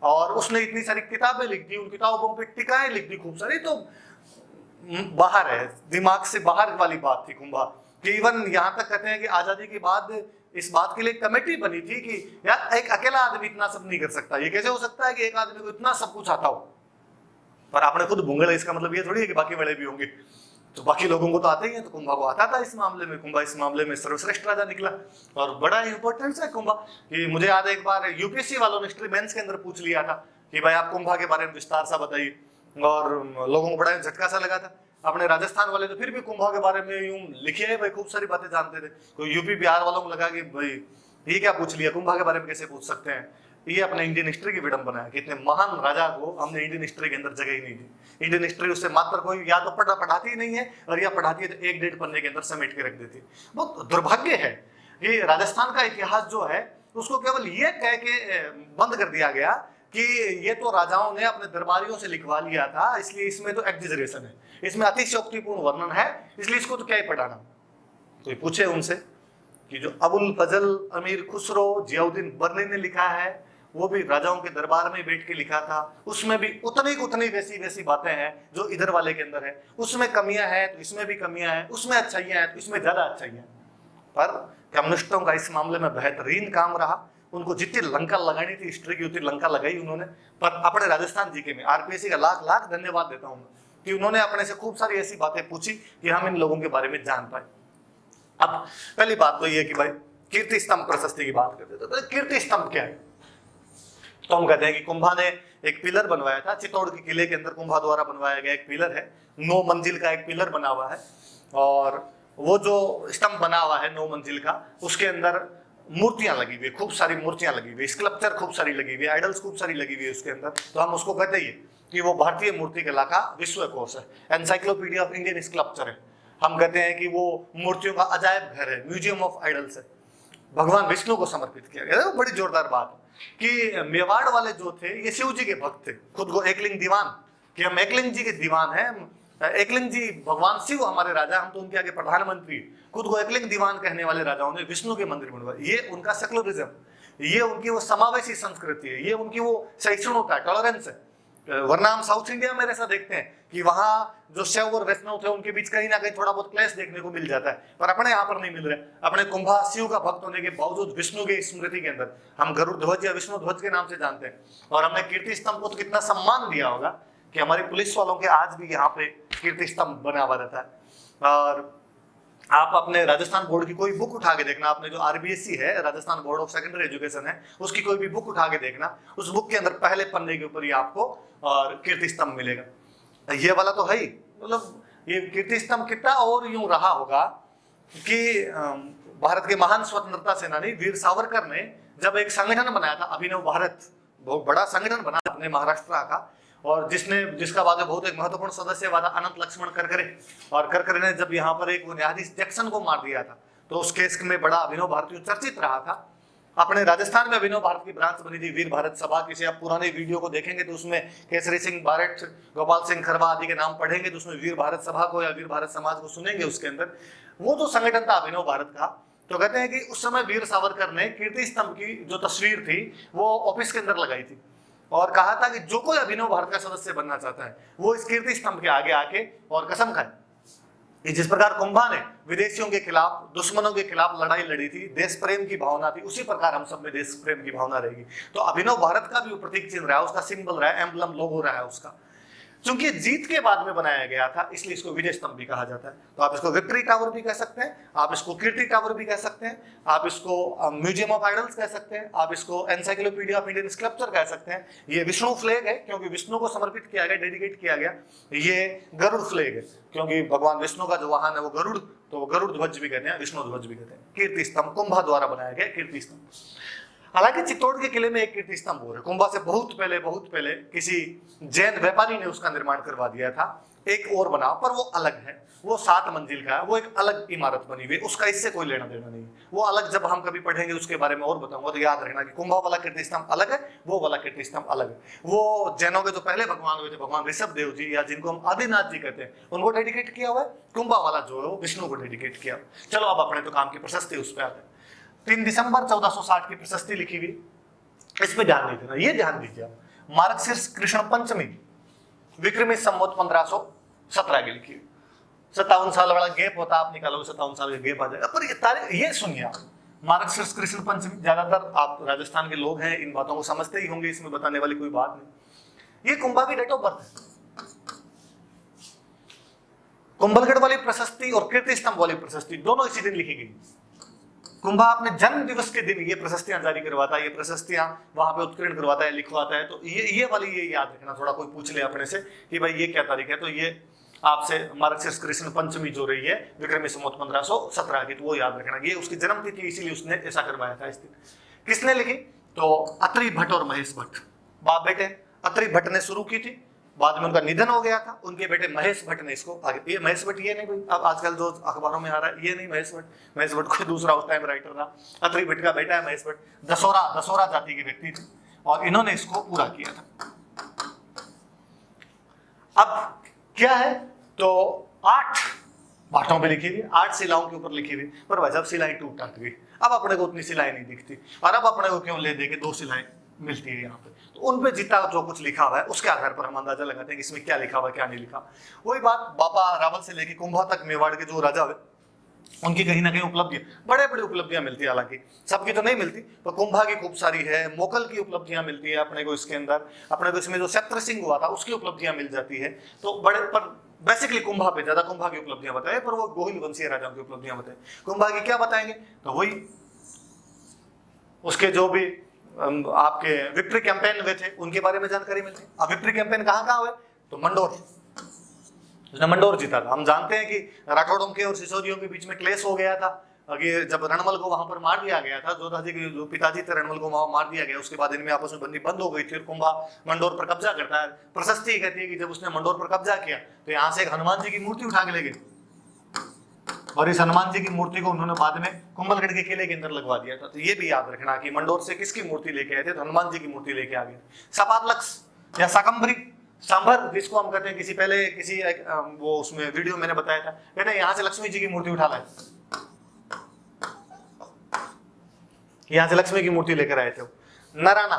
और उसने इतनी सारी किताबें लिख दी, उन किताबों पर टीकाएं लिख दी खूब सारी। तो बाहर है, दिमाग से बाहर वाली बात थी कुंभा। इवन यहां तक कहते हैं कि आजादी के बाद इस बात के लिए कमेटी बनी थी कि यार एक अकेला आदमी इतना सब नहीं कर सकता, ये कैसे हो सकता है कि एक आदमी को इतना सब कुछ आता हो। पर आपने खुद भूंगल है, इसका मतलब ये थोड़ी है कि बाकी बड़े भी होंगे, तो बाकी लोगों को तो आते ही है। तो कुंभा को आता था इस मामले में, कुंभा इस मामले में सर्वश्रेष्ठ राजा निकला। और बड़ा इंपॉर्टेंस है कुंभा कि मुझे याद है एक बार यूपीएससी वालों ने हिस्ट्री मेंस के अंदर पूछ लिया था कि भाई आप कुंभा के बारे में विस्तार सा बताइए, और लोगों को बड़ा झटका सा लगा था। अपने राजस्थान वाले तो फिर भी कुंभा के बारे में यूं लिखे है भाई, खूब सारी बातें जानते थे। कोई यूपी बिहार वालों को लगा कि भाई ये क्या पूछ लिया, कुंभा के बारे में कैसे पूछ सकते हैं। ये अपने इंडियन हिस्ट्री की विडंबना है कि इतने महान राजा को हमने इंडियन हिस्ट्री के अंदर जगह ही नहीं दी। इंडियन हिस्ट्री उससे मात्र कोई या तो पढ़ाती ही नहीं है, और या पढ़ाती है तो 1-1.5 पन्ने के अंदर समेट के रख देती है। बहुत दुर्भाग्य है कि राजस्थान का इतिहास जो है उसको केवल ये कह के बंद कर दिया गया कि ये तो राजाओं ने अपने दरबारियों से लिखवा लिया था, इसलिए इसमें तो एग्जेजरेशन है, इसमें अतिशयोक्तिपूर्ण वर्णन है, इसलिए इसको तो क्या ही पढ़ाना। तो पूछे उनसे कि जो अबुल फजल अमीर खुसरो जियाउद्दीन बर्नी ने लिखा है वो भी राजाओं के दरबार में बैठ के लिखा था, उसमें भी उतनी वैसी बातें हैं जो इधर वाले के अंदर है। उसमें कमियां हैं तो इसमें भी कमियां हैं, उसमें अच्छाइयां हैं तो इसमें ज्यादा अच्छाइयां हैं। पर कम्युनिस्टों का इस मामले में बेहतरीन काम रहा। उनको जितनी लंका लगानी थी हिस्ट्री की उतनी लंका लगाई उन्होंने। पर अपने राजस्थान जीके में आरपीएससी का लाख लाख धन्यवाद देता हूं कि उन्होंने अपने से खूब सारी ऐसी बातें पूछी कि हम इन लोगों के बारे में जान पाए। अब पहली बात तो ये कि भाई कीर्ति स्तंभ प्रशस्ति की बात करते थे, तो कीर्ति स्तंभ क्या है। तो हम कहते हैं कि कुंभा ने एक पिलर बनवाया था, चित्तौड़ के किले के अंदर कुंभा द्वारा बनवाया गया एक पिलर है, 9 मंजिल का एक पिलर बना हुआ है। और वो जो स्तंभ बना हुआ है 9 मंजिल का, उसके अंदर मूर्तियां लगी हुई, खूब सारी मूर्तियां लगी हुई, स्कल्पचर खूब सारी लगी हुई, आइडल्स खूब सारी लगी हुई है उसके अंदर। तो हम उसको कहते ही कि वो भारतीय मूर्ति कला का विश्वकोश है, एनसाइक्लोपीडिया ऑफ इंडियन स्कल्पचर है। हम कहते हैं कि वो मूर्तियों का अजायब घर है, म्यूजियम ऑफ आइडल्स है, भगवान विष्णु को समर्पित किया गया। बड़ी जोरदार बात कि मेवाड़ वाले जो थे ये शिव जी के भक्त थे, खुद को एकलिंग दीवान, कि हम एकलिंग जी के दीवान हैं। एकलिंग जी भगवान शिव हमारे राजा, हम तो उनके आगे प्रधानमंत्री। खुद को एकलिंग दीवान कहने वाले राजाओं ने विष्णु के मंदिर बनवाए। ये उनका सेकुलरिज्म, ये उनकी वो समावेशी संस्कृति है, ये उनकी वो सहिष्णुता, टॉलरेंस है। वरना हम साउथ इंडिया में ऐसा देखते हैं कि वहां जो शैव और वैष्णव थे उनके बीच कहीं ना कहीं थोड़ा बहुत क्लेश देखने को मिल जाता है, पर अपने यहाँ पर नहीं मिल रहा है। अपने कुंभा शिव का भक्त होने के बावजूद विष्णु की स्मृति के अंदर हम गरुड़ ध्वज या विष्णु ध्वज के नाम से जानते हैं। और हमने कीर्ति स्तंभ को तो कितना सम्मान दिया होगा कि हमारी पुलिस वालों के आज भी यहाँ पे कीर्ति स्तंभ बना हुआ रहता है। और आप अपने राजस्थान बोर्ड की कोई बुक उठा के देखना, आपने जो आरबीएससी है, Rajasthan board of secondary education है, उसकी कोई भी बुक उठा के देखना, उस बुक के अंदर पहले पन्ने के ऊपर ही आपको और कीर्ति स्तंभ मिलेगा। ये वाला तो है ही, मतलब ये कीर्ति स्तंभ कितना और यूं रहा होगा कि भारत के महान स्वतंत्रता सेनानी वीर सावरकर ने जब एक संगठन बनाया था अभिनव भारत, बहुत बड़ा संगठन बना अपने महाराष्ट्र का, और जिसका बाद में बहुत एक महत्वपूर्ण सदस्य वाला अनंत लक्ष्मण करकरे, और करकरे ने जब यहाँ पर एक न्यायाधीश जैक्सन को मार दिया था तो उस केस में बड़ा अभिनव भारती चर्चित रहा था। अपने राजस्थान में अभिनव भारत की ब्रांच बनी थी वीर भारत सभा। किसी आप पुराने वीडियो को देखेंगे तो उसमें केसरी सिंह बारट, गोपाल सिंह खरवा आदि के नाम पढ़ेंगे तो उसमें वीर भारत सभा को या वीर भारत समाज को सुनेंगे। उसके अंदर वो जो संगठन था अभिनव भारत का, तो कहते हैं कि उस समय वीर सावरकर ने कीर्ति स्तंभ की जो तस्वीर थी वो ऑफिस के अंदर लगाई थी और कहा था कि जो कोई अभिनव भारत का सदस्य बनना चाहता है वो इस कीर्ति स्तंभ के आगे आके और कसम खाए कि जिस प्रकार कुंभा ने विदेशियों के खिलाफ, दुश्मनों के खिलाफ लड़ाई लड़ी थी, देश प्रेम की भावना थी, उसी प्रकार हम सब में देश प्रेम की भावना रहेगी। तो अभिनव भारत का भी वो प्रतीक चिन्ह रहा है, उसका सिंबल रहा है, एम्बलम लोगो रहा है उसका। क्योंकि जीत के बाद में बनाया गया था, इसलिए इसको विजय स्तंभ भी कहा जाता है। तो आप इसको विक्ट्री टावर भी कह सकते हैं, आप इसको कीर्ति टावर भी कह सकते हैं, आप इसको म्यूजियम ऑफ आइडल्स कह सकते हैं, आप इसको एनसाइक्लोपीडिया ऑफ इंडियन स्कल्पचर कह सकते हैं। ये विष्णु फ्लैग है क्योंकि विष्णु को समर्पित किया गया, डेडिकेट किया गया। ये गरुड़ फ्लैग है क्योंकि भगवान विष्णु का जो वाहन है वो गरुड़, तो वो गरुड़ ध्वज भी कहते हैं, विष्णु ध्वज भी कहते हैं। कीर्ति स्तंभ कुंभा द्वारा बनाया गया कीर्ति स्तंभ। हालांकि चित्तौड़ के किले में एक कीर्ति स्तंभ और है, कुंभा से बहुत पहले किसी जैन व्यापारी ने उसका निर्माण करवा दिया था। एक और बना, पर वो अलग है, वो 7 मंजिल का है, वो एक अलग इमारत बनी हुई, उसका इससे कोई लेना देना नहीं। वो अलग जब हम कभी पढ़ेंगे उसके बारे में और बताऊंगा, तो याद रखना कि कुंभा वाला कीर्ति स्तंभ अलग है, वो वाला कीर्ति स्तंभ अलग है। वो जैनों के जो पहले भगवान हुए थे, भगवान ऋषभ देव जी, या जिनको हम आदिनाथ जी कहते हैं, उनको डेडिकेट किया हुआ है। कुंभा वाला जो है वो विष्णु को डेडिकेट किया। चलो अब अपने तो काम की प्रशस्ति उस पर आते हैं। 3 दिसंबर 1460 की प्रशस्ति लिखी हुई, इस पे ध्यान नहीं देना, ये ध्यान दीजिए आप। मार्गशीर्ष कृष्ण पंचमी विक्रमी संवत 1517 की लिखी हुई। 57 साल वाला गैप होता, आप निकालोगे 57 साल का गैप आ जाएगा। पर ये तारीख, ये सुनिए आप, मार्गशीर्ष कृष्ण पंचमी, ज्यादातर आप राजस्थान के लोग हैं, इन बातों को समझते ही होंगे, इसमें बताने वाली कोई बात नहीं। ये कुंभा की डेट ऑफ बर्थ है। कुंभलगढ़ वाली प्रशस्ति और कीर्ति स्तंभ वाली प्रशस्ति दोनों इसी दिन लिखी गई। कुंभा अपने जन्म दिवस के दिन ये प्रशस्तियां जारी करवाता है, ये प्रशस्तियां वहां पे उत्कीर्ण करवाता है, लिखवाता है। तो ये वाली ये याद रखना, थोड़ा कोई पूछ ले अपने से कि भाई ये क्या तारीख है, तो ये आपसे मार्गशीर्ष कृष्ण पंचमी जो रही है विक्रमी संवत 1517 की, तो वो याद रखना, ये उसकी जन्म तिथि, इसीलिए उसने ऐसा करवाया था इस दिन। किसने लिखी? तो अत्रि भट्ट और महेश भट्ट, बाप बेटे। अत्रि भट्ट ने शुरू की थी, बाद में उनका निधन हो गया था, उनके बेटे महेश भट्ट ने इसको आगे। ये महेश भट्ट ये नहीं भाई, अब आजकल जो अखबारों में आ रहा है, ये नहीं महेश भट्ट। महेश भट्ट कोई दूसरा उस टाइम राइटर था, अत्रि भट्ट का बेटा है महेश भट्ट। दसोरा जाति के व्यक्ति थे और इन्होंने इसको पूरा किया था। अब क्या है, तो 8 भाटों पे लिखी हुई, 8 शिलाओं के ऊपर लिखी हुई, पर वह जब सिलाई टूट टाट गई, अब अपने को उतनी सिलाई नहीं दिखती, और अब अपने को क्यों ले दे के 2 सिलाएं मिलती है यहाँ पे। तो उन पे जितना जो कुछ लिखा हुआ है उसके आधार पर हम अंदाजा लगाते हैं कि इसमें क्या लिखा हुआ क्या नहीं लिखा। वही बात बाबा रावल से लेके कुंभा तक मेवाड़ के जो राजा हुए उनकी कहीं ना कहीं उपलब्धियां, बड़े बड़ी उपलब्धियां मिलती है, हालांकि सबकी तो नहीं मिलती, पर कुंभा की खूब सारी है। मोकल की उपलब्धियां मिलती है अपने को इसके अंदर, अपने को इसमें जो शत्र सिंह हुआ था उसकी उपलब्धियां मिल जाती है। तो बड़े, पर बेसिकली कुंभा पे ज्यादा कुंभा की उपलब्धियां बताए, पर वो गोहिल वंशीय राजाओं की उपलब्धियां बताए। कुंभा की क्या बताएंगे, तो वही उसके जो भी आपके विक्ट्री कैंपेन हुए थे उनके बारे में जानकारी मिलती है। अब विक्ट्री कैंपेन कहाँ हुए, तो मंडोर, उसने मंडोर जीता था। हम जानते हैं कि राठौड़ों के और सिसोदियों के बीच में क्लेश हो गया था, जब रणमल को वहां पर मार दिया गया था, जोधाजी के जो पिताजी थे रणमल को वहां मार दिया गया, उसके बाद इनमें आपस में बंदी बंद हो गई थी। कुंभा मंडोर पर कब्जा करता है। प्रशस्ति कहती है कि जब उसने मंडोर पर कब्जा किया तो यहाँ से एक हनुमान जी की मूर्ति उठा के ले गए, और इस हनुमान जी की मूर्ति को उन्होंने बाद में कुंभलगढ़ के किले के अंदर लगवा दिया था। तो ये भी याद रखना कि मंडोर से किसकी मूर्ति लेके आए थे, तो हनुमान जी की मूर्ति लेके आ गए। सपातलक्स या शाकंभरी सांभर, जिसको हम कहते हैं, किसी वो उसमें वीडियो मैंने बताया था, कहते हैं यहाँ से लक्ष्मी जी की मूर्ति उठा लाए, यहाँ से लक्ष्मी की मूर्ति लेकर आए थे। नारायणा,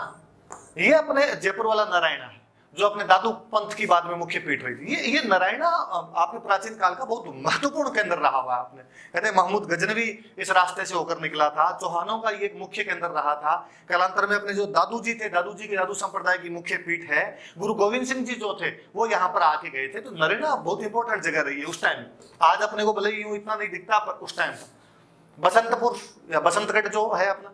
ये अपने जयपुर वाला नारायणा है जो अपने दादू पंथ की बाद में मुख्य पीठ रही थी। ये नारायणा आपके प्राचीन काल का बहुत महत्वपूर्ण केंद्र रहा हुआ है। आपने कहते हैं महमूद गजनवी इस रास्ते से होकर निकला था, चौहानों का ये एक मुख्य केंद्र रहा था। कालांतर में अपने जो दादू जी थे, दादू जी के दादू संप्रदाय की मुख्य पीठ है। गुरु गोविंद सिंह जी जो थे वो यहाँ पर आके गए थे। तो नारायणा बहुत इंपॉर्टेंट जगह रही है उस टाइम। आज अपने को भले यूं इतना नहीं दिखता, पर उस टाइम बसंतपुर या बसंतगढ़ जो है अपना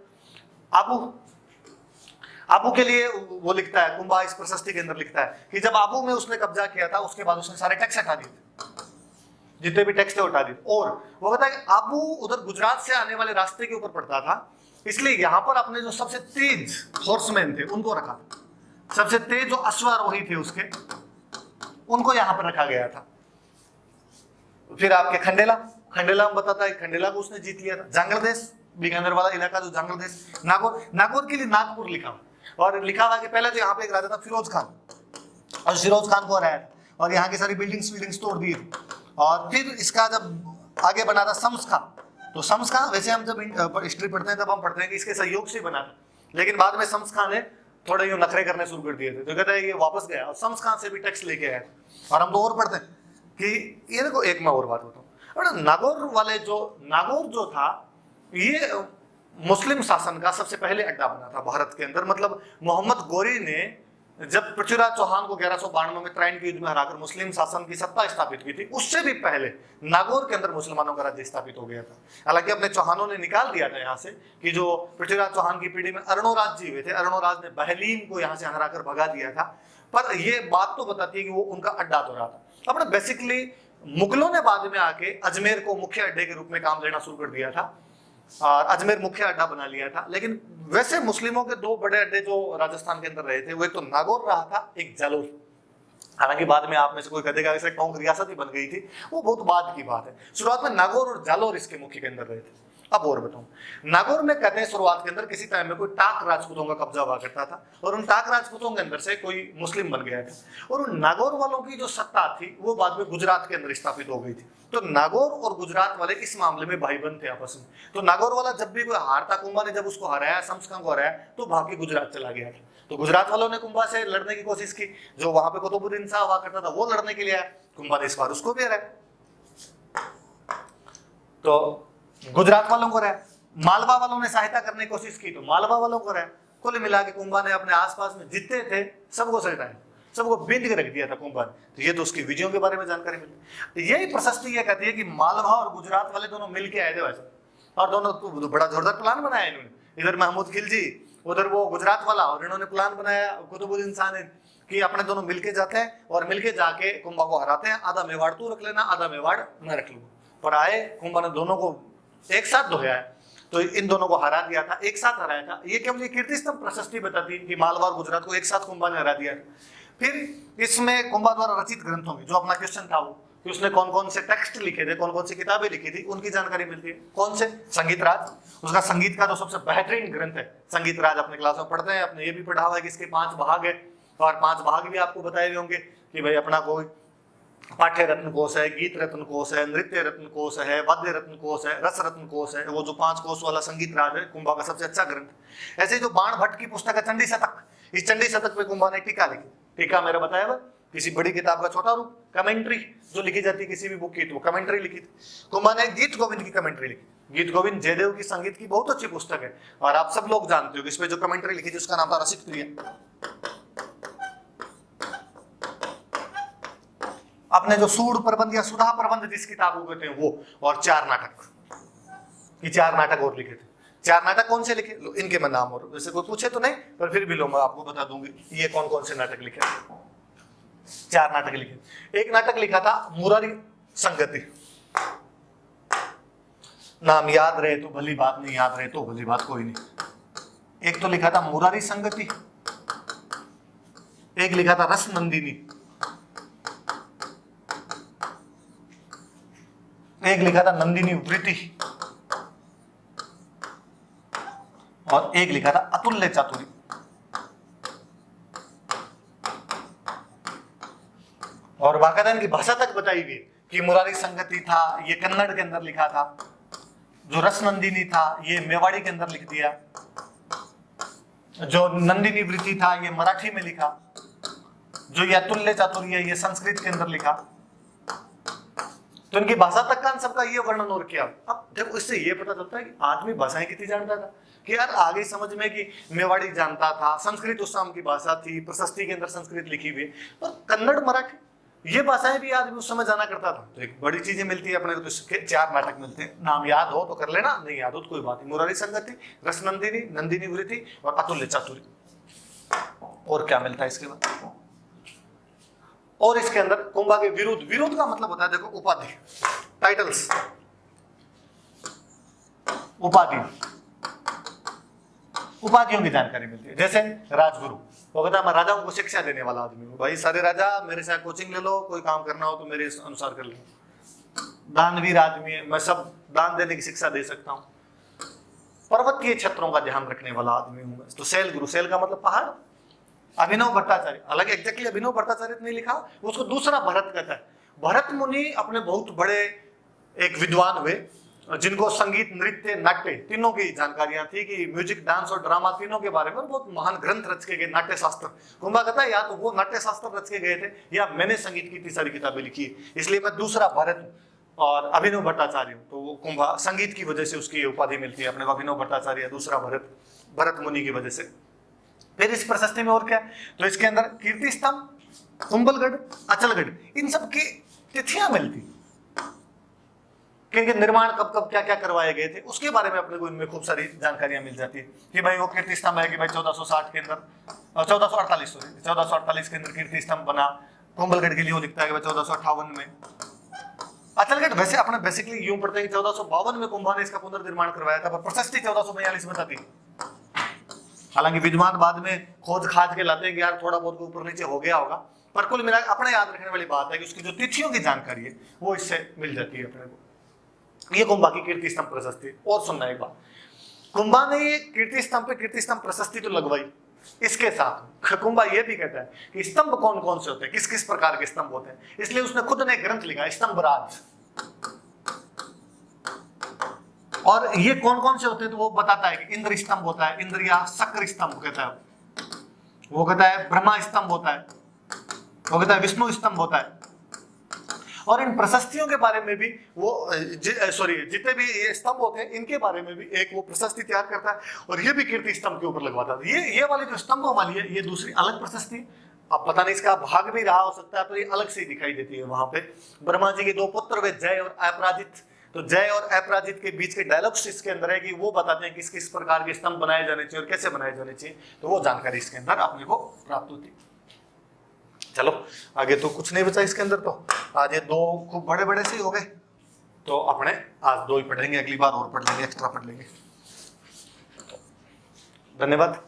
आबू के लिए वो लिखता है, कुंभा इस प्रशस्ति के अंदर लिखता है कि जब आबू में उसने कब्जा किया था उसके बाद उसने सारे टैक्स हटा दिए, जितने भी टैक्स थे हटा दिए। और वो कहता है कि आबू उधर गुजरात से आने वाले रास्ते के ऊपर पड़ता था, इसलिए यहाँ पर अपने जो सबसे तेज हॉर्समैन थे उनको रखा था। सबसे तेज जो अश्वारोही थे उसके, उनको यहाँ पर रखा गया था। फिर आपके खंडेला बताता है, खंडेला को उसने जीत लिया था। जांगल देश, बीकानेर वाला इलाका जो जांगल देश, नागौर के लिए नागपुर लिखा, और लिखा हुआ कि पहले तो यहाँ पे एक राजा था फिरोज खान, और फिरोज खान को हराया और यहाँ की सारी बिल्डिंग्स तोड़ दी। और फिर इसका जब आगे बना था शम्स खां, तो शम्स खां, वैसे हम जब हिस्ट्री पढ़ते हैं तब हम पढ़ते हैं कि इसके सहयोग से बना था, लेकिन बाद में शम्स खां ने थोड़े यूं नखरे करने शुरू कर दिए थे। तो कहता है ये वापस गया और शम्स खां से भी टैक्स लेके आया। और हम तो और पढ़ते हैं कि ये देखो, एक मैं और बात बताऊँ, और नागौर जो था ये मुस्लिम शासन का सबसे पहले अड्डा बना था भारत के अंदर। मतलब मोहम्मद गोरी ने जब पृथ्वीराज चौहान को 1192 में त्राइन के युद्ध में हराकर मुस्लिम शासन की सत्ता स्थापित की थी, उससे भी पहले नागौर के अंदर मुसलमानों का राज्य स्थापित हो गया था। हालांकि अपने चौहानों ने निकाल दिया था यहाँ से कि जो पृथ्वीराज चौहान की पीढ़ी में अरुणोराज जी हुए थे, अरुणोराज ने बहलीन को यहाँ से हराकर भगा दिया था। पर ये बात तो बताती है कि वो उनका अड्डा तो रहा था। अपने बेसिकली मुगलों ने बाद में आके अजमेर को मुख्य अड्डे के रूप में काम लेना शुरू कर दिया था और अजमेर मुख्य अड्डा बना लिया था। लेकिन वैसे मुस्लिमों के दो बड़े अड्डे जो राजस्थान के अंदर रहे थे, वो एक तो नागौर रहा था, एक जालोर। हालांकि बाद में आप में से कोई कहेगा कि टोंक रियासत ही बन गई थी, वो बहुत बाद की बात है। शुरुआत में नागौर और जालोर इसके मुख्य के अंदर रहे थे। अब और बताऊं, नागौर में कहते हैं शुरुआत के अंदर किसी टाइम में कोई टाक राजपूतों का कब्जा हुआ करता था और उन टाक राजपूतों के अंदर से कोई मुस्लिम बन गया था और उन नागौर वालों की जो सत्ता थी वो बाद में गुजरात के अंदर स्थापित हो गई थी। तो नागौर और गुजरात वाले इस मामले में भाई बंद थे आपस में। तो नागौर वाला जब भी कोई हारता, कुंभा ने जब उसको हराया, शमशका को हराया, तो भाग के गुजरात चला गया था। तो गुजरात वालों ने कुंभा से लड़ने की कोशिश की, जो वहां पे कुतुबुद्दीन शाह हुआ करता था वो लड़ने के लिए आया, कुंभा ने इस बार उसको भी हराया। तो गुजरात वालों को रहा, मालवा वालों ने सहायता करने की कोशिश की तो मालवा वालों को रहा। कुल मिला के कुंभा ने अपने आसपास में जितने थे सबको सटाया, सबको बिंद के रख दिया था कुंभा ने। तो ये तो उसकी विजयों के बारे में जानकारी मिली। तो यही प्रशस्ति ये कहती है कि मालवा और गुजरात वाले दोनों मिलके आए थे वैसे, और दोनों तो बड़ा जोरदार प्लान बनाया इन्होंने। इधर महमूद खिलजी, उधर वो गुजरात वाला, और इन्होंने प्लान बनाया कुतुबुद्दीन शाह ने कि अपने दोनों मिलके जाते हैं और मिलके जाके कुंभा को हराते हैं। आधा मेवाड़ तू रख लेना, आधा मेवाड़ मैं रख लूंगा। पर आए, कुंभा ने दोनों को एक साथ धोया है, तो इन दोनों को हरा दिया था, एक साथ हराया था। ये केवल कीर्ति स्तंभ प्रशस्ति बताती है कि मालवा और गुजरात को एक साथ कुंभा ने हरा दिया। फिर इसमें कुंभा द्वारा रचित ग्रंथों में जो अपना क्वेश्चन था वो कि उसने कौन कौन से टेक्स्ट लिखे थे, कौन कौन सी किताबें लिखी थी, उनकी जानकारी मिलती है। कौन से? संगीत राज, उसका संगीत का जो सबसे बेहतरीन ग्रंथ है संगीत राज, अपने क्लास में पढ़ते हैं। अपने ये भी पढ़ा हुआ है कि इसके 5 भाग है और 5 भाग भी आपको बताए हुए होंगे कि भाई अपना कोई पाठ्य रत्न कोश है, गीत रत्न कोश है, नृत्य रत्न कोश है, वाद्य रत्न कोश है, रस रत्न कोश है। वो जो 5 कोश वाला संगीत राज है कुंभा का सबसे अच्छा ग्रंथ। ऐसे जो बाण भट्ट की पुस्तक है चंडी शतक, इस चंडी शतक पे कुंभा ने टीका लिखी। टीका मेरा बताया हुआ किसी बड़ी किताब का छोटा रूप, कमेंट्री जो लिखी जाती है किसी भी बुक की, तो कमेंट्री लिखी थी। कुंभा ने गीत गोविंद की कमेंट्री लिखी। गीत गोविंद जयदेव की संगीत की बहुत अच्छी पुस्तक है और आप सब लोग जानते हो कि इसमें जो कमेंट्री लिखी थी उसका नाम था रसिक प्रिया। आपने जो सूड प्रबंध या सुधा प्रबंध जिस किताब को कहते हैं वो, और 4 नाटक, ये 4 नाटक और लिखे थे। 4 नाटक कौन से लिखे? इनके मैं नाम और वैसे कोई पूछे तो नहीं, पर फिर भी लो मैं आपको बता दूंगी ये कौन कौन से नाटक लिखे। 4 नाटक लिखे। एक नाटक लिखा था मुरारी संगति, नाम याद रहे तो भली बात, नहीं याद रहे तो भली बात कोई नहीं। एक तो लिखा था मुरारी संगति, एक लिखा था रस नंदिनी, एक लिखा था नंदिनी वृत्ति, और एक लिखा था अतुल्य चातुरी। और बाकायदा इनकी भाषा तक बताई गई कि मुरारी संगति था ये कन्नड़ के अंदर लिखा था, जो रस नंदिनी था ये मेवाड़ी के अंदर लिख दिया, जो नंदिनी वृत्ति था ये मराठी में लिखा, जो ये अतुल्य चातुरी है ये संस्कृत के अंदर लिखा। तो इनकी भाषा तक का सबका ये वर्णन और किया। अब देखो इससे ये पता चलता है कि आदमी भाषाएं कितनी जानता था कि यार आगे समझ में कि मेवाड़ी जानता था, संस्कृत उस समय की भाषा थी, प्रशस्ति के अंदर संस्कृत लिखी हुई, और कन्नड़ मराठी ये भाषाएं भी आदमी उस समय जाना करता था। तो एक बड़ी चीजें मिलती है अपने को। तो इसके 4 नाटक मिलते हैं, नाम याद हो तो कर लेना, नहीं याद हो तो कोई बात नहीं। मुरारी संगति, रस नंदिनी, नंदिनी वृत्ति और अतुल्य चातुरी। और क्या मिलता है इसके बाद? और इसके अंदर कुंभा के विरुद्ध, विरोध का मतलब होता है देखो उपाधि, टाइटल्स, उपाधि, उपाधियों की जानकारी मिलती है। जैसे राजगुरु, वो कहता है मैं राजाओं को शिक्षा देने वाला आदमी हूँ। भाई सारे राजा मेरे साथ कोचिंग ले लो, कोई काम करना हो तो मेरे अनुसार कर लो। दानवीर आदमी है, मैं सब दान देने की शिक्षा दे सकता हूँ। पर्वतीय क्षेत्रों का ध्यान रखने वाला आदमी हूँ मैं। तो शैल गुरु, शैल का मतलब पहाड़। अभिनव भट्टाचार्य, हालांकि एग्जैक्टली अभिनव भट्टाचार्य नहीं लिखा, उसको दूसरा भरत कहता है। भरत मुनि अपने बहुत बड़े एक विद्वान हुए जिनको संगीत, नृत्य, नाट्य तीनों की जानकारियां थी कि म्यूजिक, डांस और ड्रामा तीनों के बारे में बहुत महान ग्रंथ रच के गए। नाट्य शास्त्र, कुंभा कहता है या तो वो नाट्य शास्त्र रच के गए थे या मैंने संगीत की इतनी सारी किताबें लिखी है, इसलिए मैं दूसरा भरत हूं। और अभिनव भट्टाचार्य, तो वो कुंभा संगीत की वजह से उसकी उपाधि मिलती है अपने को, अभिनव भट्टाचार्य, दूसरा भरत मुनि की वजह से। फिर इस प्रशस्ति में और क्या है, तो इसके अंदर कीर्ति स्तंभ, कुंभलगढ़, अचलगढ़, इन सब की तिथियां मिलती, क्योंकि निर्माण कब कब क्या क्या करवाए गए थे उसके बारे में अपने को इनमें खूब सारी जानकारियां मिल जाती है कि भाई वो कीर्ति स्तंभ है कि भाई 1460 के अंदर 1448 के अंदर कीर्ति स्तंभ बना। कुंभलगढ़ के लिए वो लिखता है कि 1458 में। अचलगढ़ वैसे अपने बेसिकली यूं पढ़ते हैं कि 1452 में कुंभा ने इसका पुनर्निर्माण करवाया था, पर प्रशस्ति 1442 में बताती। हालांकि विद्वान बाद में खोज खाज के लाते हैं कि यार थोड़ा बहुत ऊपर नीचे हो गया होगा, पर कुल मिला अपने याद रखने वाली बात है कि उसकी जो तिथियों की जानकारी है वो इससे मिल जाती है अपने को। ये कुंभा की कीर्ति स्तंभ प्रशस्ति। और सुनना एक बात, कुंभा ने ये कीर्ति स्तंभ पे कीर्ति स्तंभ प्रशस्ति तो लगवाई, इसके साथ कुंभा ये भी कहता है कि स्तंभ कौन कौन से होते हैं, किस किस प्रकार के स्तंभ होते हैं, इसलिए उसने खुद ने ग्रंथ लिखा स्तंभराज। और ये कौन कौन से होते हैं तो वो बताता है कि इंद्र स्तंभ होता है, इंद्र या शक्र स्तंभ कहता है, वो कहता है ब्रह्मा स्तंभ होता है, वो कहता है विष्णु स्तंभ होता है। और इन प्रशस्तियों के बारे में भी वो जितने भी ये स्तंभ होते हैं इनके बारे में भी एक वो प्रशस्ति तैयार करता है, और ये भी कीर्ति स्तंभ के ऊपर लगवाता है। ये वाली जो स्तंभों वाली है ये दूसरी अलग प्रशस्ति, अब पता नहीं इसका भाग भी रहा हो सकता है, तो ये अलग से दिखाई देती है। वहां पे ब्रह्मा जी के दो पुत्र वे जय और अपराजित, तो जय और अपराजित के बीच के डायलॉग्स इसके अंदर है कि वो बताते हैं किस किस प्रकार के स्तंभ बनाए जाने चाहिए और कैसे बनाए जाने चाहिए, तो वो जानकारी इसके अंदर अपने को प्राप्त होती है। चलो आगे तो कुछ नहीं बचा इसके अंदर, तो आज ये दो खूब बड़े बड़े से हो गए, तो अपने आज दो ही पढ़ेंगे, अगली बार और पढ़ लेंगे, एक्स्ट्रा पढ़ लेंगे। धन्यवाद।